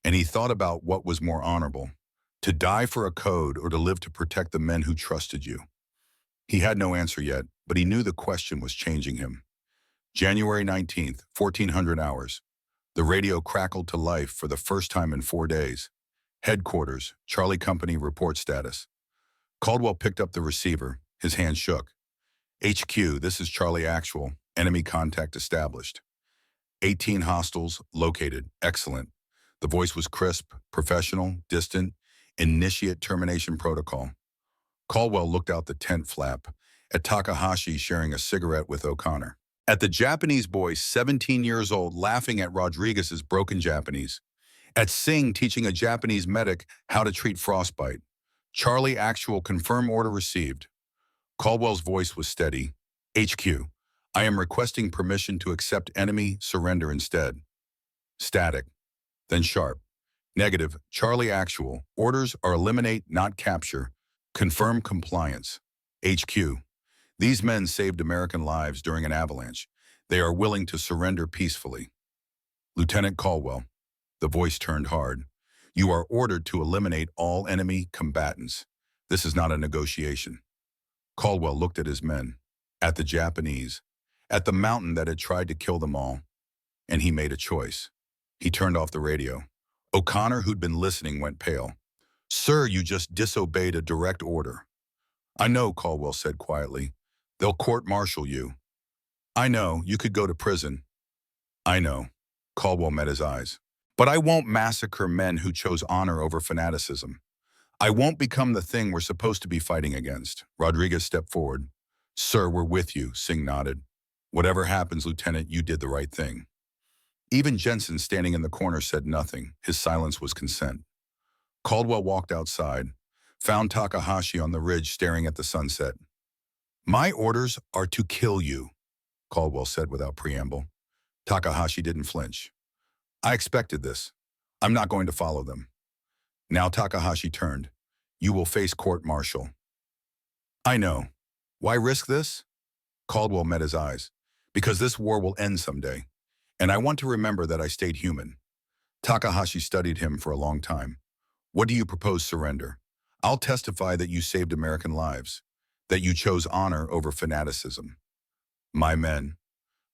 And he thought about what was more honorable, to die for a code or to live to protect the men who trusted you. He had no answer yet, but he knew the question was changing him. January 19th, 1400 hours. The radio crackled to life for the first time in 4 days. Headquarters, Charlie Company report status. Caldwell picked up the receiver. His hand shook. HQ, this is Charlie Actual. Enemy contact established. 18 hostiles located. Excellent. The voice was crisp, professional, distant. Initiate termination protocol. Caldwell looked out the tent flap at Takahashi sharing a cigarette with O'Connor. At the Japanese boy, 17 years old, laughing at Rodriguez's broken Japanese. At Singh teaching a Japanese medic how to treat frostbite. Charlie Actual, confirm order received. Caldwell's voice was steady. HQ, I am requesting permission to accept enemy surrender instead. Static. Then sharp. Negative. Charlie Actual, orders are eliminate, not capture. Confirm compliance. HQ, these men saved American lives during an avalanche. They are willing to surrender peacefully. Lieutenant Caldwell, the voice turned hard. You are ordered to eliminate all enemy combatants. This is not a negotiation. Caldwell looked at his men, at the Japanese, at the mountain that had tried to kill them all, and he made a choice. He turned off the radio. O'Connor, who'd been listening, went pale. Sir, you just disobeyed a direct order. I know, Caldwell said quietly. They'll court-martial you. I know, you could go to prison. I know. Caldwell met his eyes. But I won't massacre men who chose honor over fanaticism. I won't become the thing we're supposed to be fighting against. Rodriguez stepped forward. Sir, we're with you, Singh nodded. Whatever happens, Lieutenant, you did the right thing. Even Jensen, standing in the corner, said nothing. His silence was consent. Caldwell walked outside, found Takahashi on the ridge staring at the sunset. My orders are to kill you, Caldwell said without preamble. Takahashi didn't flinch. I expected this. I'm not going to follow them. Now Takahashi turned. You will face court-martial. I know. Why risk this? Caldwell met his eyes. Because this war will end someday. And I want to remember that I stayed human. Takahashi studied him for a long time. What do you propose surrender? I'll testify that you saved American lives, that you chose honor over fanaticism. My men,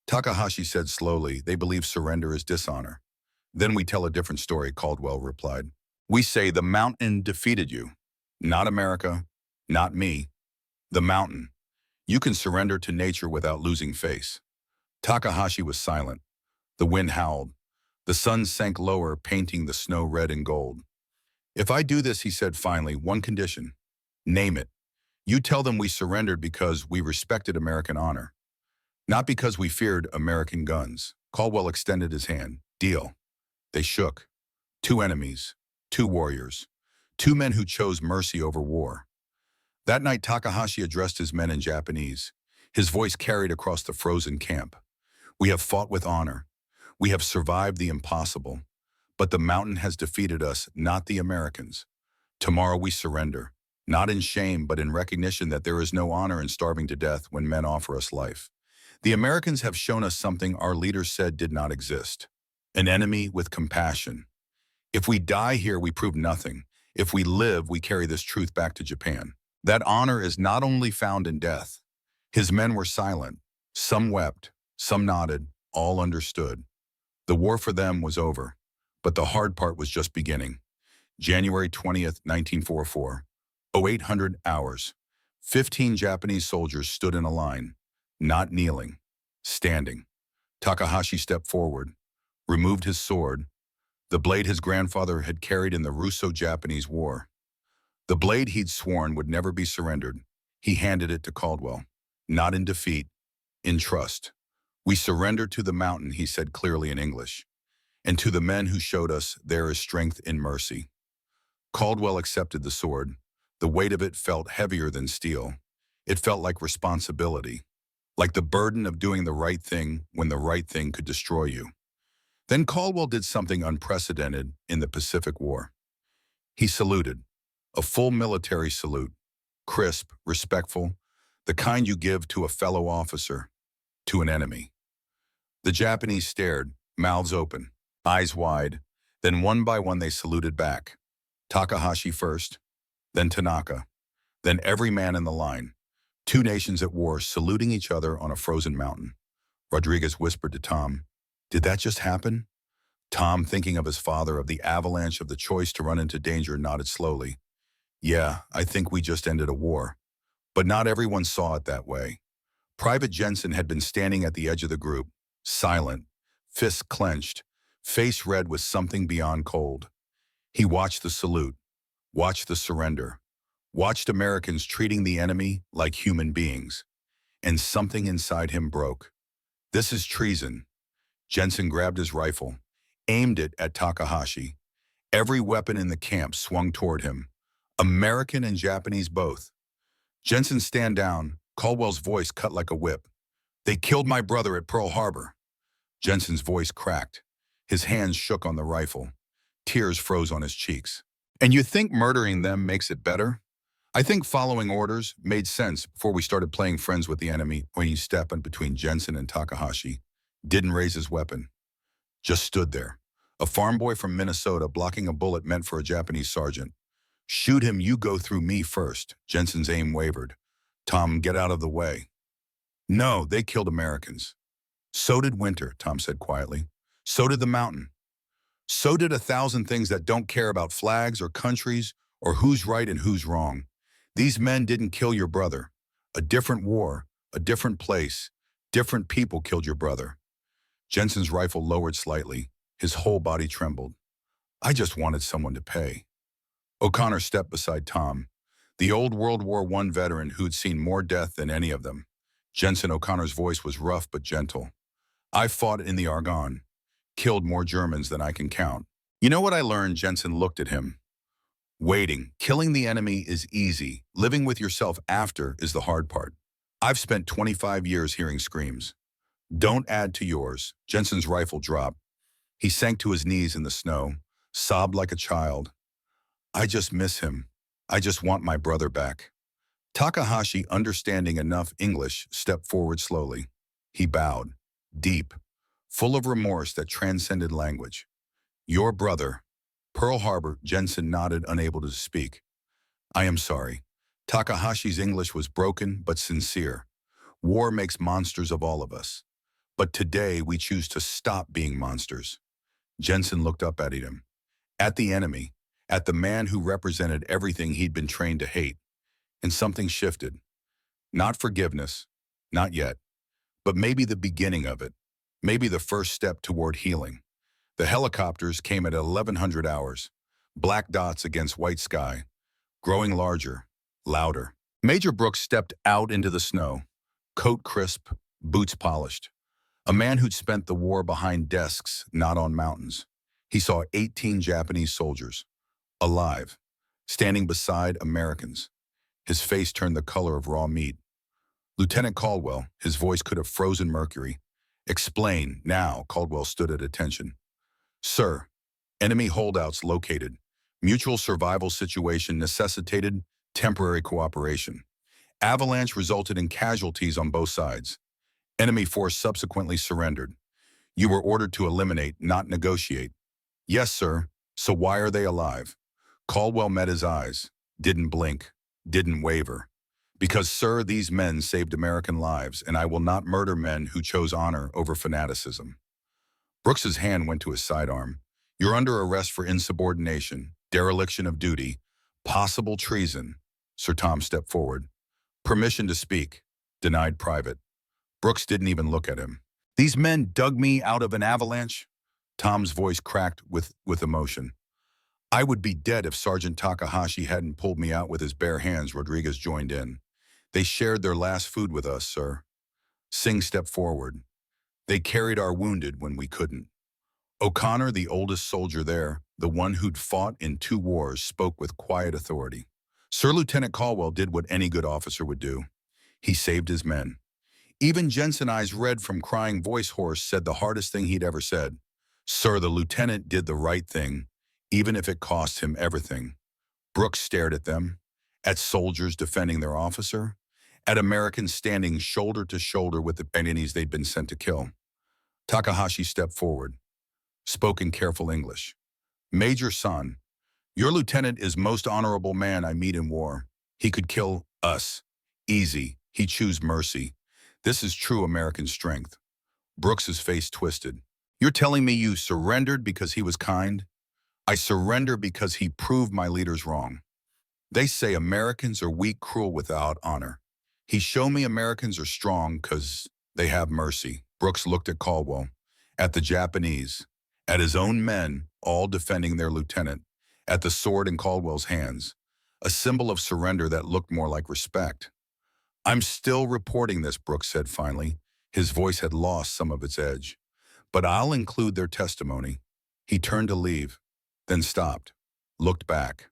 Takahashi said slowly, they believe surrender is dishonor. Then we tell a different story, Caldwell replied. We say the mountain defeated you. Not America, not me. The mountain. You can surrender to nature without losing face. Takahashi was silent. The wind howled. The sun sank lower, painting the snow red and gold. If I do this, he said finally, one condition. Name it. You tell them we surrendered because we respected American honor. Not because we feared American guns. Caldwell extended his hand. Deal. They shook. 2 enemies. 2 warriors. 2 men who chose mercy over war. That night, Takahashi addressed his men in Japanese. His voice carried across the frozen camp. We have fought with honor. We have survived the impossible. But the mountain has defeated us, not the Americans. Tomorrow we surrender, not in shame, but in recognition that there is no honor in starving to death when men offer us life. The Americans have shown us something our leaders said did not exist. An enemy with compassion. If we die here, we prove nothing. If we live, we carry this truth back to Japan. That honor is not only found in death. His men were silent. Some wept, some nodded, all understood. The war for them was over. But the hard part was just beginning. January 20th, 1944. 0800 hours. 15 Japanese soldiers stood in a line, not kneeling, standing. Takahashi stepped forward, removed his sword, the blade his grandfather had carried in the Russo-Japanese War. The blade he'd sworn would never be surrendered. He handed it to Caldwell, not in defeat, in trust. We surrender to the mountain, he said clearly in English. And to the men who showed us there is strength in mercy. Caldwell accepted the sword. The weight of it felt heavier than steel. It felt like responsibility, like the burden of doing the right thing when the right thing could destroy you. Then Caldwell did something unprecedented in the Pacific War. He saluted, a full military salute, crisp, respectful, the kind you give to a fellow officer, to an enemy. The Japanese stared, mouths open, eyes wide, then one by one they saluted back. Takahashi first, then Tanaka, then every man in the line. Two nations at war saluting each other on a frozen mountain. Rodriguez whispered to Tom, "Did that just happen?" Tom, thinking of his father, of the avalanche, of the choice to run into danger, nodded slowly. "Yeah, I think we just ended a war." But not everyone saw it that way. Private Jensen had been standing at the edge of the group, silent, fists clenched, face red with something beyond cold. He watched the salute, watched the surrender, watched Americans treating the enemy like human beings, and something inside him broke. "This is treason." Jensen grabbed his rifle, aimed it at Takahashi. Every weapon in the camp swung toward him, American and Japanese both. "Jensen, stand down." Caldwell's voice cut like a whip. "They killed my brother at Pearl Harbor." Jensen's voice cracked. His hands shook on the rifle. Tears froze on his cheeks. "And you think murdering them makes it better?" "I think following orders made sense before we started playing friends with the enemy." When he stepped in between Jensen and Takahashi, didn't raise his weapon, just stood there. A farm boy from Minnesota blocking a bullet meant for a Japanese sergeant. "Shoot him, you go through me first." Jensen's aim wavered. "Tom, get out of the way." "No, they killed Americans." "So did Winter," Tom said quietly. "So did the mountain. So did 1,000 things that don't care about flags or countries or who's right and who's wrong. These men didn't kill your brother. A different war, a different place, different people killed your brother." Jensen's rifle lowered slightly. His whole body trembled. "I just wanted someone to pay." O'Connor stepped beside Tom, the old World War I veteran who'd seen more death than any of them. Jensen O'Connor's voice was rough but gentle. "I fought in the Argonne, killed more Germans than I can count. You know what I learned?" Jensen looked at him. "Waiting. Killing the enemy is easy. Living with yourself after is the hard part. I've spent 25 years hearing screams. Don't add to yours." Jensen's rifle dropped. He sank to his knees in the snow, sobbed like a child. "I just miss him. I just want my brother back." Takahashi, understanding enough English, stepped forward slowly. He bowed, deep, full of remorse that transcended language. "Your brother, Pearl Harbor." Jensen nodded, unable to speak. "I am sorry." Takahashi's English was broken but sincere. "War makes monsters of all of us. But today we choose to stop being monsters." Jensen looked up at him, at the enemy, at the man who represented everything he'd been trained to hate. And something shifted. Not forgiveness, not yet, but maybe the beginning of it, maybe the first step toward healing. The helicopters came at 1100 hours, black dots against white sky, growing larger, louder. Major Brooks stepped out into the snow, coat crisp, boots polished. A man who'd spent the war behind desks, not on mountains. He saw 18 Japanese soldiers, alive, standing beside Americans. His face turned the color of raw meat. "Lieutenant Caldwell," his voice could have frozen mercury. "Explain, now." Caldwell stood at attention. "Sir, enemy holdouts located. Mutual survival situation necessitated temporary cooperation. Avalanche resulted in casualties on both sides. Enemy force subsequently surrendered. You were ordered to eliminate, not negotiate." "Yes, sir. So why are they alive?" Caldwell met his eyes, didn't blink, didn't waver. "Because, sir, these men saved American lives, and I will not murder men who chose honor over fanaticism." Brooks's hand went to his sidearm. "You're under arrest for insubordination, dereliction of duty, possible treason." Sir Tom stepped forward. "Permission to speak." Denied private. Brooks didn't even look at him. "These men dug me out of an avalanche." Tom's voice cracked with emotion. "I would be dead if Sergeant Takahashi hadn't pulled me out with his bare hands." Rodriguez joined in. "They shared their last food with us, sir." Singh stepped forward. "They carried our wounded when we couldn't." O'Connor, the oldest soldier there, the one who'd fought in 2 wars, spoke with quiet authority. Sir Lieutenant Caldwell did what any good officer would do. He saved his men. Even Jensen, eyes red from crying voice hoarse, said the hardest thing he'd ever said. Sir, the lieutenant did the right thing, even if it cost him everything. Brooks stared at them, at soldiers defending their officer, at Americans standing shoulder to shoulder with the enemies they'd been sent to kill. Takahashi stepped forward, spoke in careful English. Major San, your lieutenant is most honorable man I meet in war. He could kill us. Easy. He choose mercy. This is true American strength. Brooks's face twisted. You're telling me you surrendered because he was kind? I surrender because he proved my leaders wrong. They say Americans are weak, cruel, without honor. He showed me Americans are strong because they have mercy. Brooks looked at Caldwell, at the Japanese, at his own men, all defending their lieutenant, at the sword in Caldwell's hands, a symbol of surrender that looked more like respect. I'm still reporting this, Brooks said finally. His voice had lost some of its edge. But I'll include their testimony. He turned to leave, then stopped, looked back.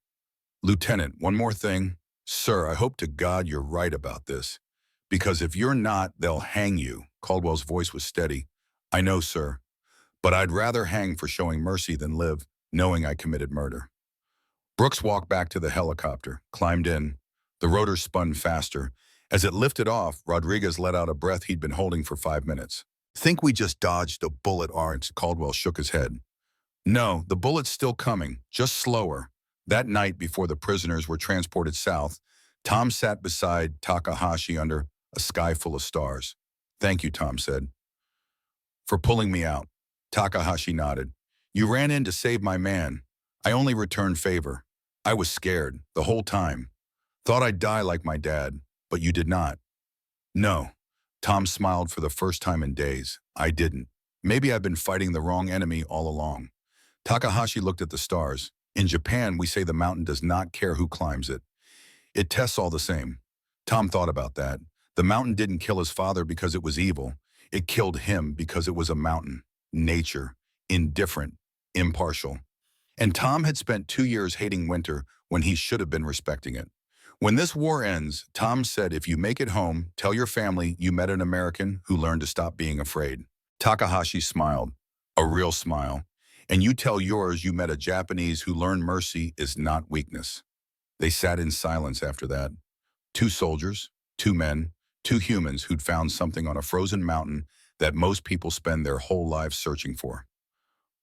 Lieutenant, one more thing. Sir, I hope to God you're right about this. Because if you're not, they'll hang you. Caldwell's voice was steady. I know, sir. But I'd rather hang for showing mercy than live, knowing I committed murder. Brooks walked back to the helicopter, climbed in. The rotor spun faster. As it lifted off, Rodriguez let out a breath he'd been holding for 5 minutes. Think we just dodged a bullet, Arnt? Caldwell shook his head. No, the bullet's still coming, just slower. That night before the prisoners were transported south, Tom sat beside Takahashi under a sky full of stars. Thank you, Tom said, for pulling me out. Takahashi nodded. You ran in to save my man. I only returned favor. I was scared the whole time. Thought I'd die like my dad, but you did not. No. Tom smiled for the first time in days. I didn't. Maybe I've been fighting the wrong enemy all along. Takahashi looked at the stars. In Japan, we say the mountain does not care who climbs it. It tests all the same. Tom thought about that. The mountain didn't kill his father because it was evil. It killed him because it was a mountain, nature, indifferent, impartial. And Tom had spent 2 years hating winter when he should have been respecting it. When this war ends, Tom said, if you make it home, tell your family you met an American who learned to stop being afraid. Takahashi smiled, a real smile. And you tell yours you met a Japanese who learned mercy is not weakness. They sat in silence after that. 2 soldiers, 2 men, 2 humans who'd found something on a frozen mountain that most people spend their whole lives searching for.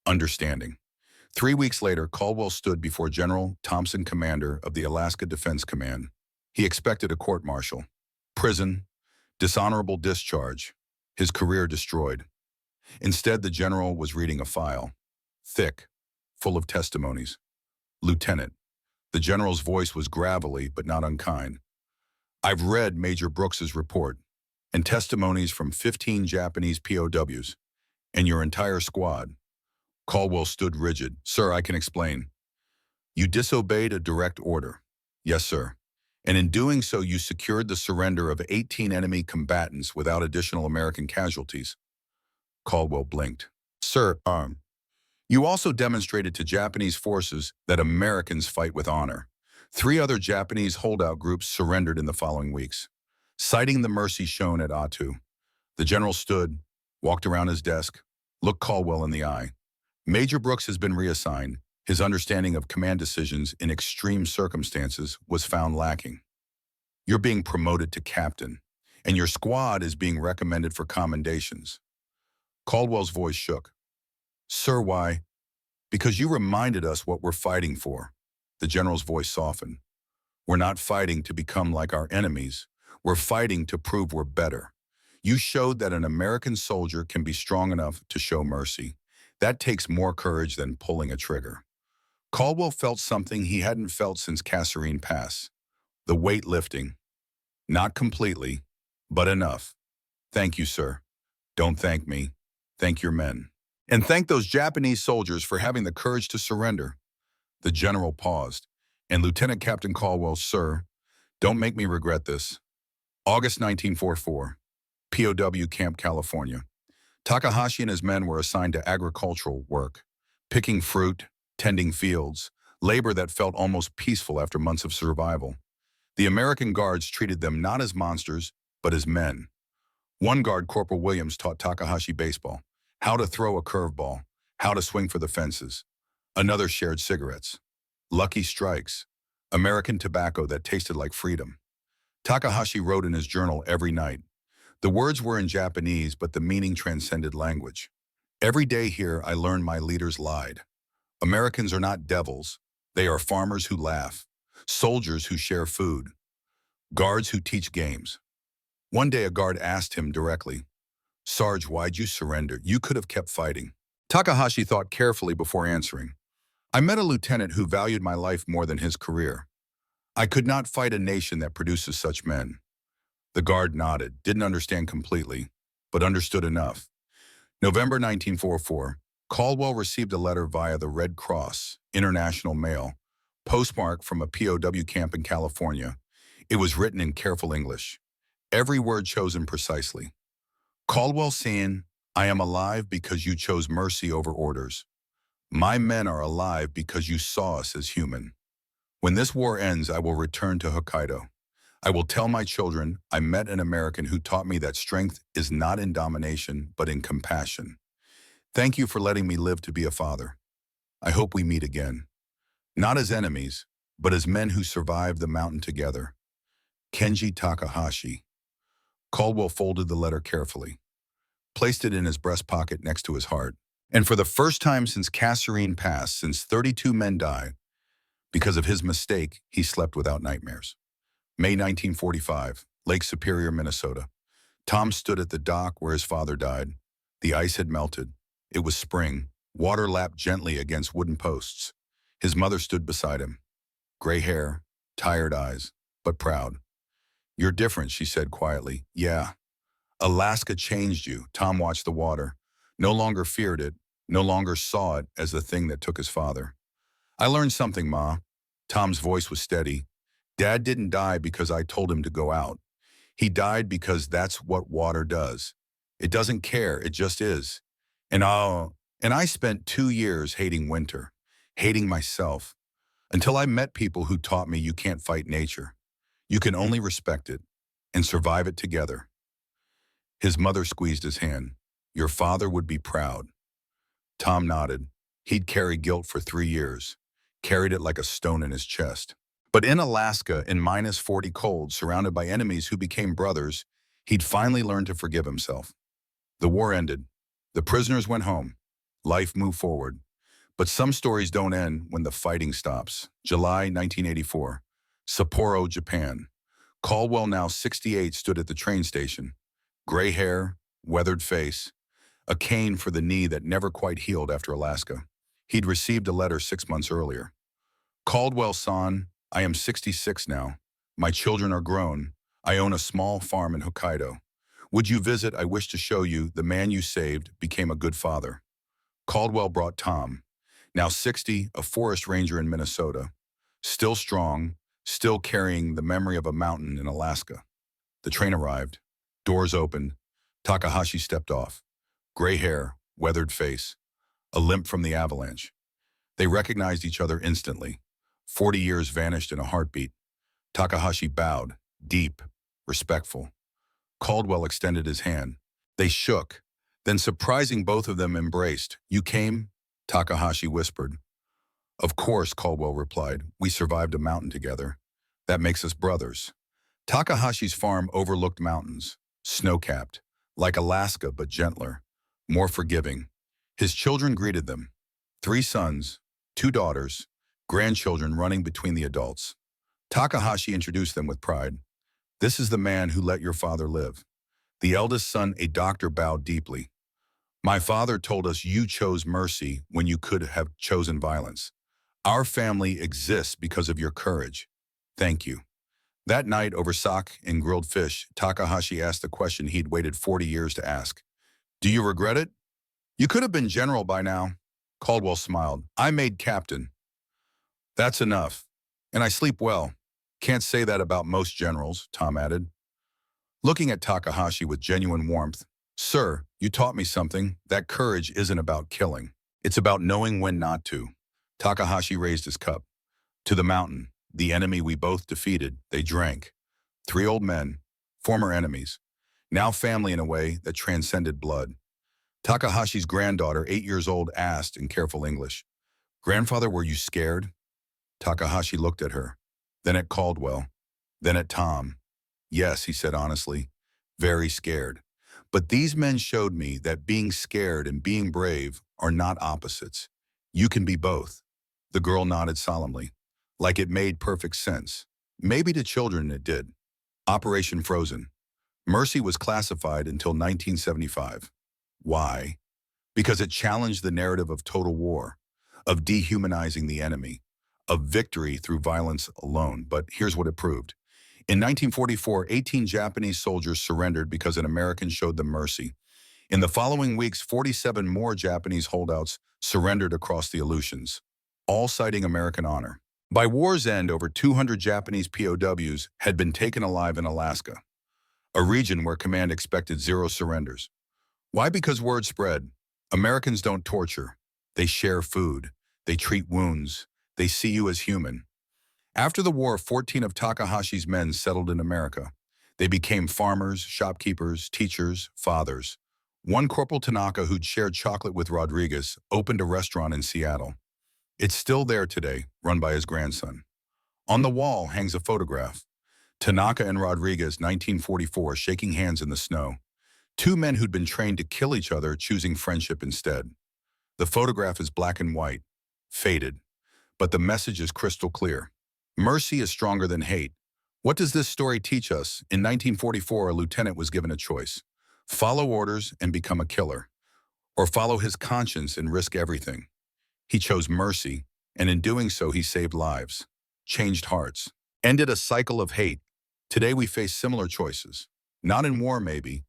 Understanding. 3 weeks later, Caldwell stood before General Thompson, commander of the Alaska Defense Command. He expected a court-martial, prison, dishonorable discharge, his career destroyed. Instead, the general was reading a file, thick, full of testimonies. Lieutenant. The general's voice was gravelly but not unkind. I've read Major Brooks's report and testimonies from 15 Japanese POWs and your entire squad. Caldwell stood rigid. Sir, I can explain. You disobeyed a direct order. Yes, sir. And in doing so, you secured the surrender of 18 enemy combatants without additional American casualties. Caldwell blinked. Sir, you also demonstrated to Japanese forces that Americans fight with honor. 3 other Japanese holdout groups surrendered in the following weeks. Citing the mercy shown at Atu, the general stood, walked around his desk, looked Caldwell in the eye. Major Brooks has been reassigned. His understanding of command decisions in extreme circumstances was found lacking. You're being promoted to captain, and your squad is being recommended for commendations. Caldwell's voice shook. Sir, why? Because you reminded us what we're fighting for. The general's voice softened. We're not fighting to become like our enemies. We're fighting to prove we're better. You showed that an American soldier can be strong enough to show mercy. That takes more courage than pulling a trigger. Caldwell felt something he hadn't felt since Kasserine Pass. The weight lifting. Not completely, but enough. Thank you, sir. Don't thank me. Thank your men. And thank those Japanese soldiers for having the courage to surrender. The general paused, and Lieutenant Captain Caldwell, sir, don't make me regret this. August 1944, POW Camp, California. Takahashi and his men were assigned to agricultural work, picking fruit, tending fields, labor that felt almost peaceful after months of survival. The American guards treated them not as monsters, but as men. One guard, Corporal Williams, taught Takahashi baseball, how to throw a curveball, how to swing for the fences. Another shared cigarettes. Lucky strikes. American tobacco that tasted like freedom. Takahashi wrote in his journal every night. The words were in Japanese, but the meaning transcended language. Every day here, I learned my leaders lied. Americans are not devils. They are farmers who laugh, soldiers who share food, guards who teach games. One day a guard asked him directly, "Sarge, why'd you surrender? You could have kept fighting." Takahashi thought carefully before answering. "I met a lieutenant who valued my life more than his career. I could not fight a nation that produces such men." The guard nodded, didn't understand completely, but understood enough. November 1944, Caldwell received a letter via the Red Cross, International Mail, postmarked from a POW camp in California. It was written in careful English, every word chosen precisely. Caldwell saying, "I am alive because you chose mercy over orders. My men are alive because you saw us as human. When this war ends, I will return to Hokkaido. I will tell my children I met an American who taught me that strength is not in domination, but in compassion. Thank you for letting me live to be a father. I hope we meet again. Not as enemies, but as men who survived the mountain together. Kenji Takahashi." Caldwell folded the letter carefully, placed it in his breast pocket next to his heart. And for the first time since Kasserine passed, since 32 men died, because of his mistake, he slept without nightmares. May 1945, Lake Superior, Minnesota. Tom stood at the dock where his father died. The ice had melted. It was spring. Water lapped gently against wooden posts. His mother stood beside him. Gray hair, tired eyes, but proud. "You're different," she said quietly. "Yeah. Alaska changed you." Tom watched the water. No longer feared it. No longer saw it as the thing that took his father. "I learned something, Ma." Tom's voice was steady. "Dad didn't die because I told him to go out. He died because that's what water does. It doesn't care, it just is. And I spent 2 years hating winter, hating myself, until I met people who taught me you can't fight nature. You can only respect it and survive it together." His mother squeezed his hand. "Your father would be proud." Tom nodded. He'd carry guilt for 3 years, carried it like a stone in his chest. But in Alaska, in -40 cold, surrounded by enemies who became brothers, he'd finally learned to forgive himself. The war ended. The prisoners went home. Life moved forward. But some stories don't end when the fighting stops. July 1984, Sapporo, Japan. Caldwell, now 68, stood at the train station. Gray hair, weathered face, a cane for the knee that never quite healed after Alaska. He'd received a letter 6 months earlier. "Caldwell-san, I am 66 now. My children are grown. I own a small farm in Hokkaido. Would you visit? I wish to show you the man you saved became a good father." Caldwell brought Tom, now 60, a forest ranger in Minnesota, still strong, still carrying the memory of a mountain in Alaska. The train arrived. Doors opened. Takahashi stepped off. Gray hair, weathered face, a limp from the avalanche. They recognized each other instantly. 40 years vanished in a heartbeat. Takahashi bowed, deep, respectful. Caldwell extended his hand. They shook. Then, surprising both of them, embraced. "You came?" Takahashi whispered. "Of course," Caldwell replied. "We survived a mountain together. That makes us brothers." Takahashi's farm overlooked mountains, snow-capped, like Alaska but gentler, more forgiving. His children greeted them. 3 sons, 2 daughters, grandchildren running between the adults. Takahashi introduced them with pride. "This is the man who let your father live." The eldest son, a doctor, bowed deeply. "My father told us you chose mercy when you could have chosen violence. Our family exists because of your courage. Thank you." That night, over sake and grilled fish, Takahashi asked the question he'd waited 40 years to ask. "Do you regret it? You could have been general by now." Caldwell smiled. "I made captain. That's enough. And I sleep well. Can't say that about most generals," Tom added. Looking at Takahashi with genuine warmth, "Sir, you taught me something. That courage isn't about killing. It's about knowing when not to." Takahashi raised his cup. "To the mountain, the enemy we both defeated." They drank. 3 old men, former enemies, now family in a way that transcended blood. Takahashi's granddaughter, 8 years old, asked in careful English, "Grandfather, were you scared?" Takahashi looked at her, then at Caldwell, then at Tom. "Yes," he said honestly, "very scared. But these men showed me that being scared and being brave are not opposites. You can be both." The girl nodded solemnly, like it made perfect sense. Maybe to children it did. Operation Frozen. Mercy was classified until 1975. Why? Because it challenged the narrative of total war, of dehumanizing the enemy, of victory through violence alone. But here's what it proved. In 1944, 18 Japanese soldiers surrendered because an American showed them mercy. In the following weeks, 47 more Japanese holdouts surrendered across the Aleutians, all citing American honor. By war's end, over 200 Japanese POWs had been taken alive in Alaska, a region where command expected zero surrenders. Why? Because word spread. Americans don't torture. They share food. They treat wounds. They see you as human. After the war, 14 of Takahashi's men settled in America. They became farmers, shopkeepers, teachers, fathers. One, Corporal Tanaka, who'd shared chocolate with Rodriguez, opened a restaurant in Seattle. It's still there today, run by his grandson. On the wall hangs a photograph. Tanaka and Rodriguez, 1944, shaking hands in the snow. Two men who'd been trained to kill each other, choosing friendship instead. The photograph is black and white, faded, but the message is crystal clear. Mercy is stronger than hate. What does this story teach us? In 1944, a lieutenant was given a choice. Follow orders and become a killer, or follow his conscience and risk everything. He chose mercy, and in doing so, he saved lives, changed hearts, ended a cycle of hate. Today, we face similar choices. Not in war, maybe,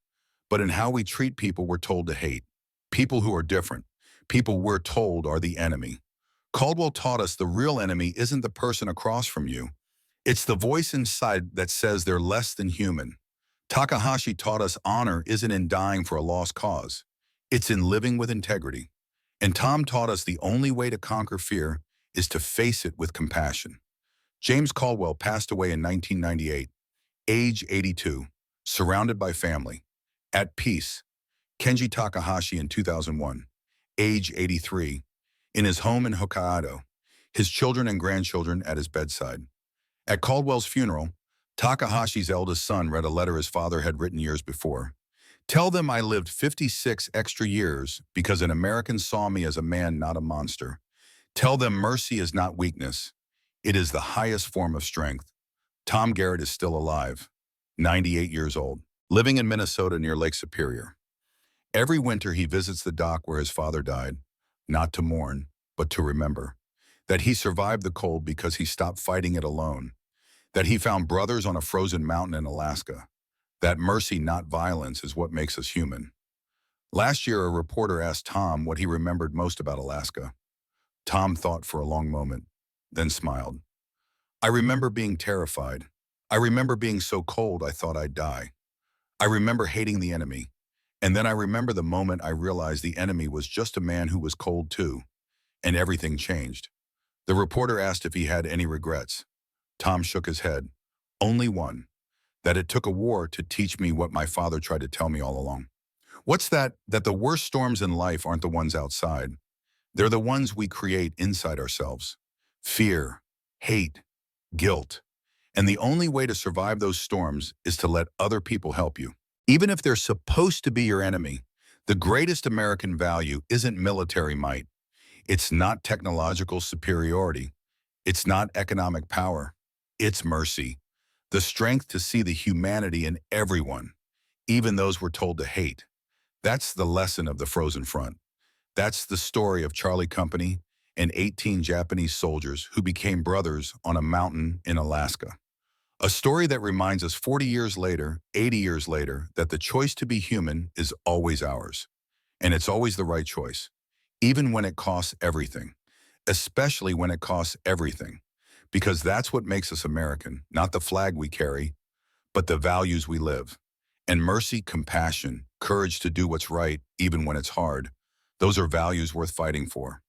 but in how we treat people we're told to hate. People who are different. People we're told are the enemy. Caldwell taught us the real enemy isn't the person across from you. It's the voice inside that says they're less than human. Takahashi taught us honor isn't in dying for a lost cause. It's in living with integrity. And Tom taught us the only way to conquer fear is to face it with compassion. James Caldwell passed away in 1998, age 82, surrounded by family. At peace. Kenji Takahashi in 2001, age 83, in his home in Hokkaido, his children and grandchildren at his bedside. At Caldwell's funeral, Takahashi's eldest son read a letter his father had written years before. "Tell them I lived 56 extra years because an American saw me as a man, not a monster. Tell them mercy is not weakness. It is the highest form of strength." Tom Garrett is still alive, 98 years old, living in Minnesota near Lake Superior. Every winter he visits the dock where his father died, not to mourn, but to remember. That he survived the cold because he stopped fighting it alone. That he found brothers on a frozen mountain in Alaska. That mercy, not violence, is what makes us human. Last year, a reporter asked Tom what he remembered most about Alaska. Tom thought for a long moment, then smiled. "I remember being terrified. I remember being so cold I thought I'd die. I remember hating the enemy. And then I remember the moment I realized the enemy was just a man who was cold too. And everything changed." The reporter asked if he had any regrets. Tom shook his head. "Only one. That it took a war to teach me what my father tried to tell me all along." What's that? That the worst storms in life aren't the ones outside. They're the ones we create inside ourselves. Fear, hate, guilt. And the only way to survive those storms is to let other people help you. Even if they're supposed to be your enemy. The greatest American value isn't military might. It's not technological superiority. It's not economic power. It's mercy. The strength to see the humanity in everyone, even those we're told to hate. That's the lesson of the Frozen Front. That's the story of Charlie Company and 18 Japanese soldiers who became brothers on a mountain in Alaska. A story that reminds us 40 years later, 80 years later, that the choice to be human is always ours. And it's always the right choice, even when it costs everything, especially when it costs everything, because that's what makes us American, not the flag we carry, but the values we live. And mercy, compassion, courage to do what's right, even when it's hard, those are values worth fighting for.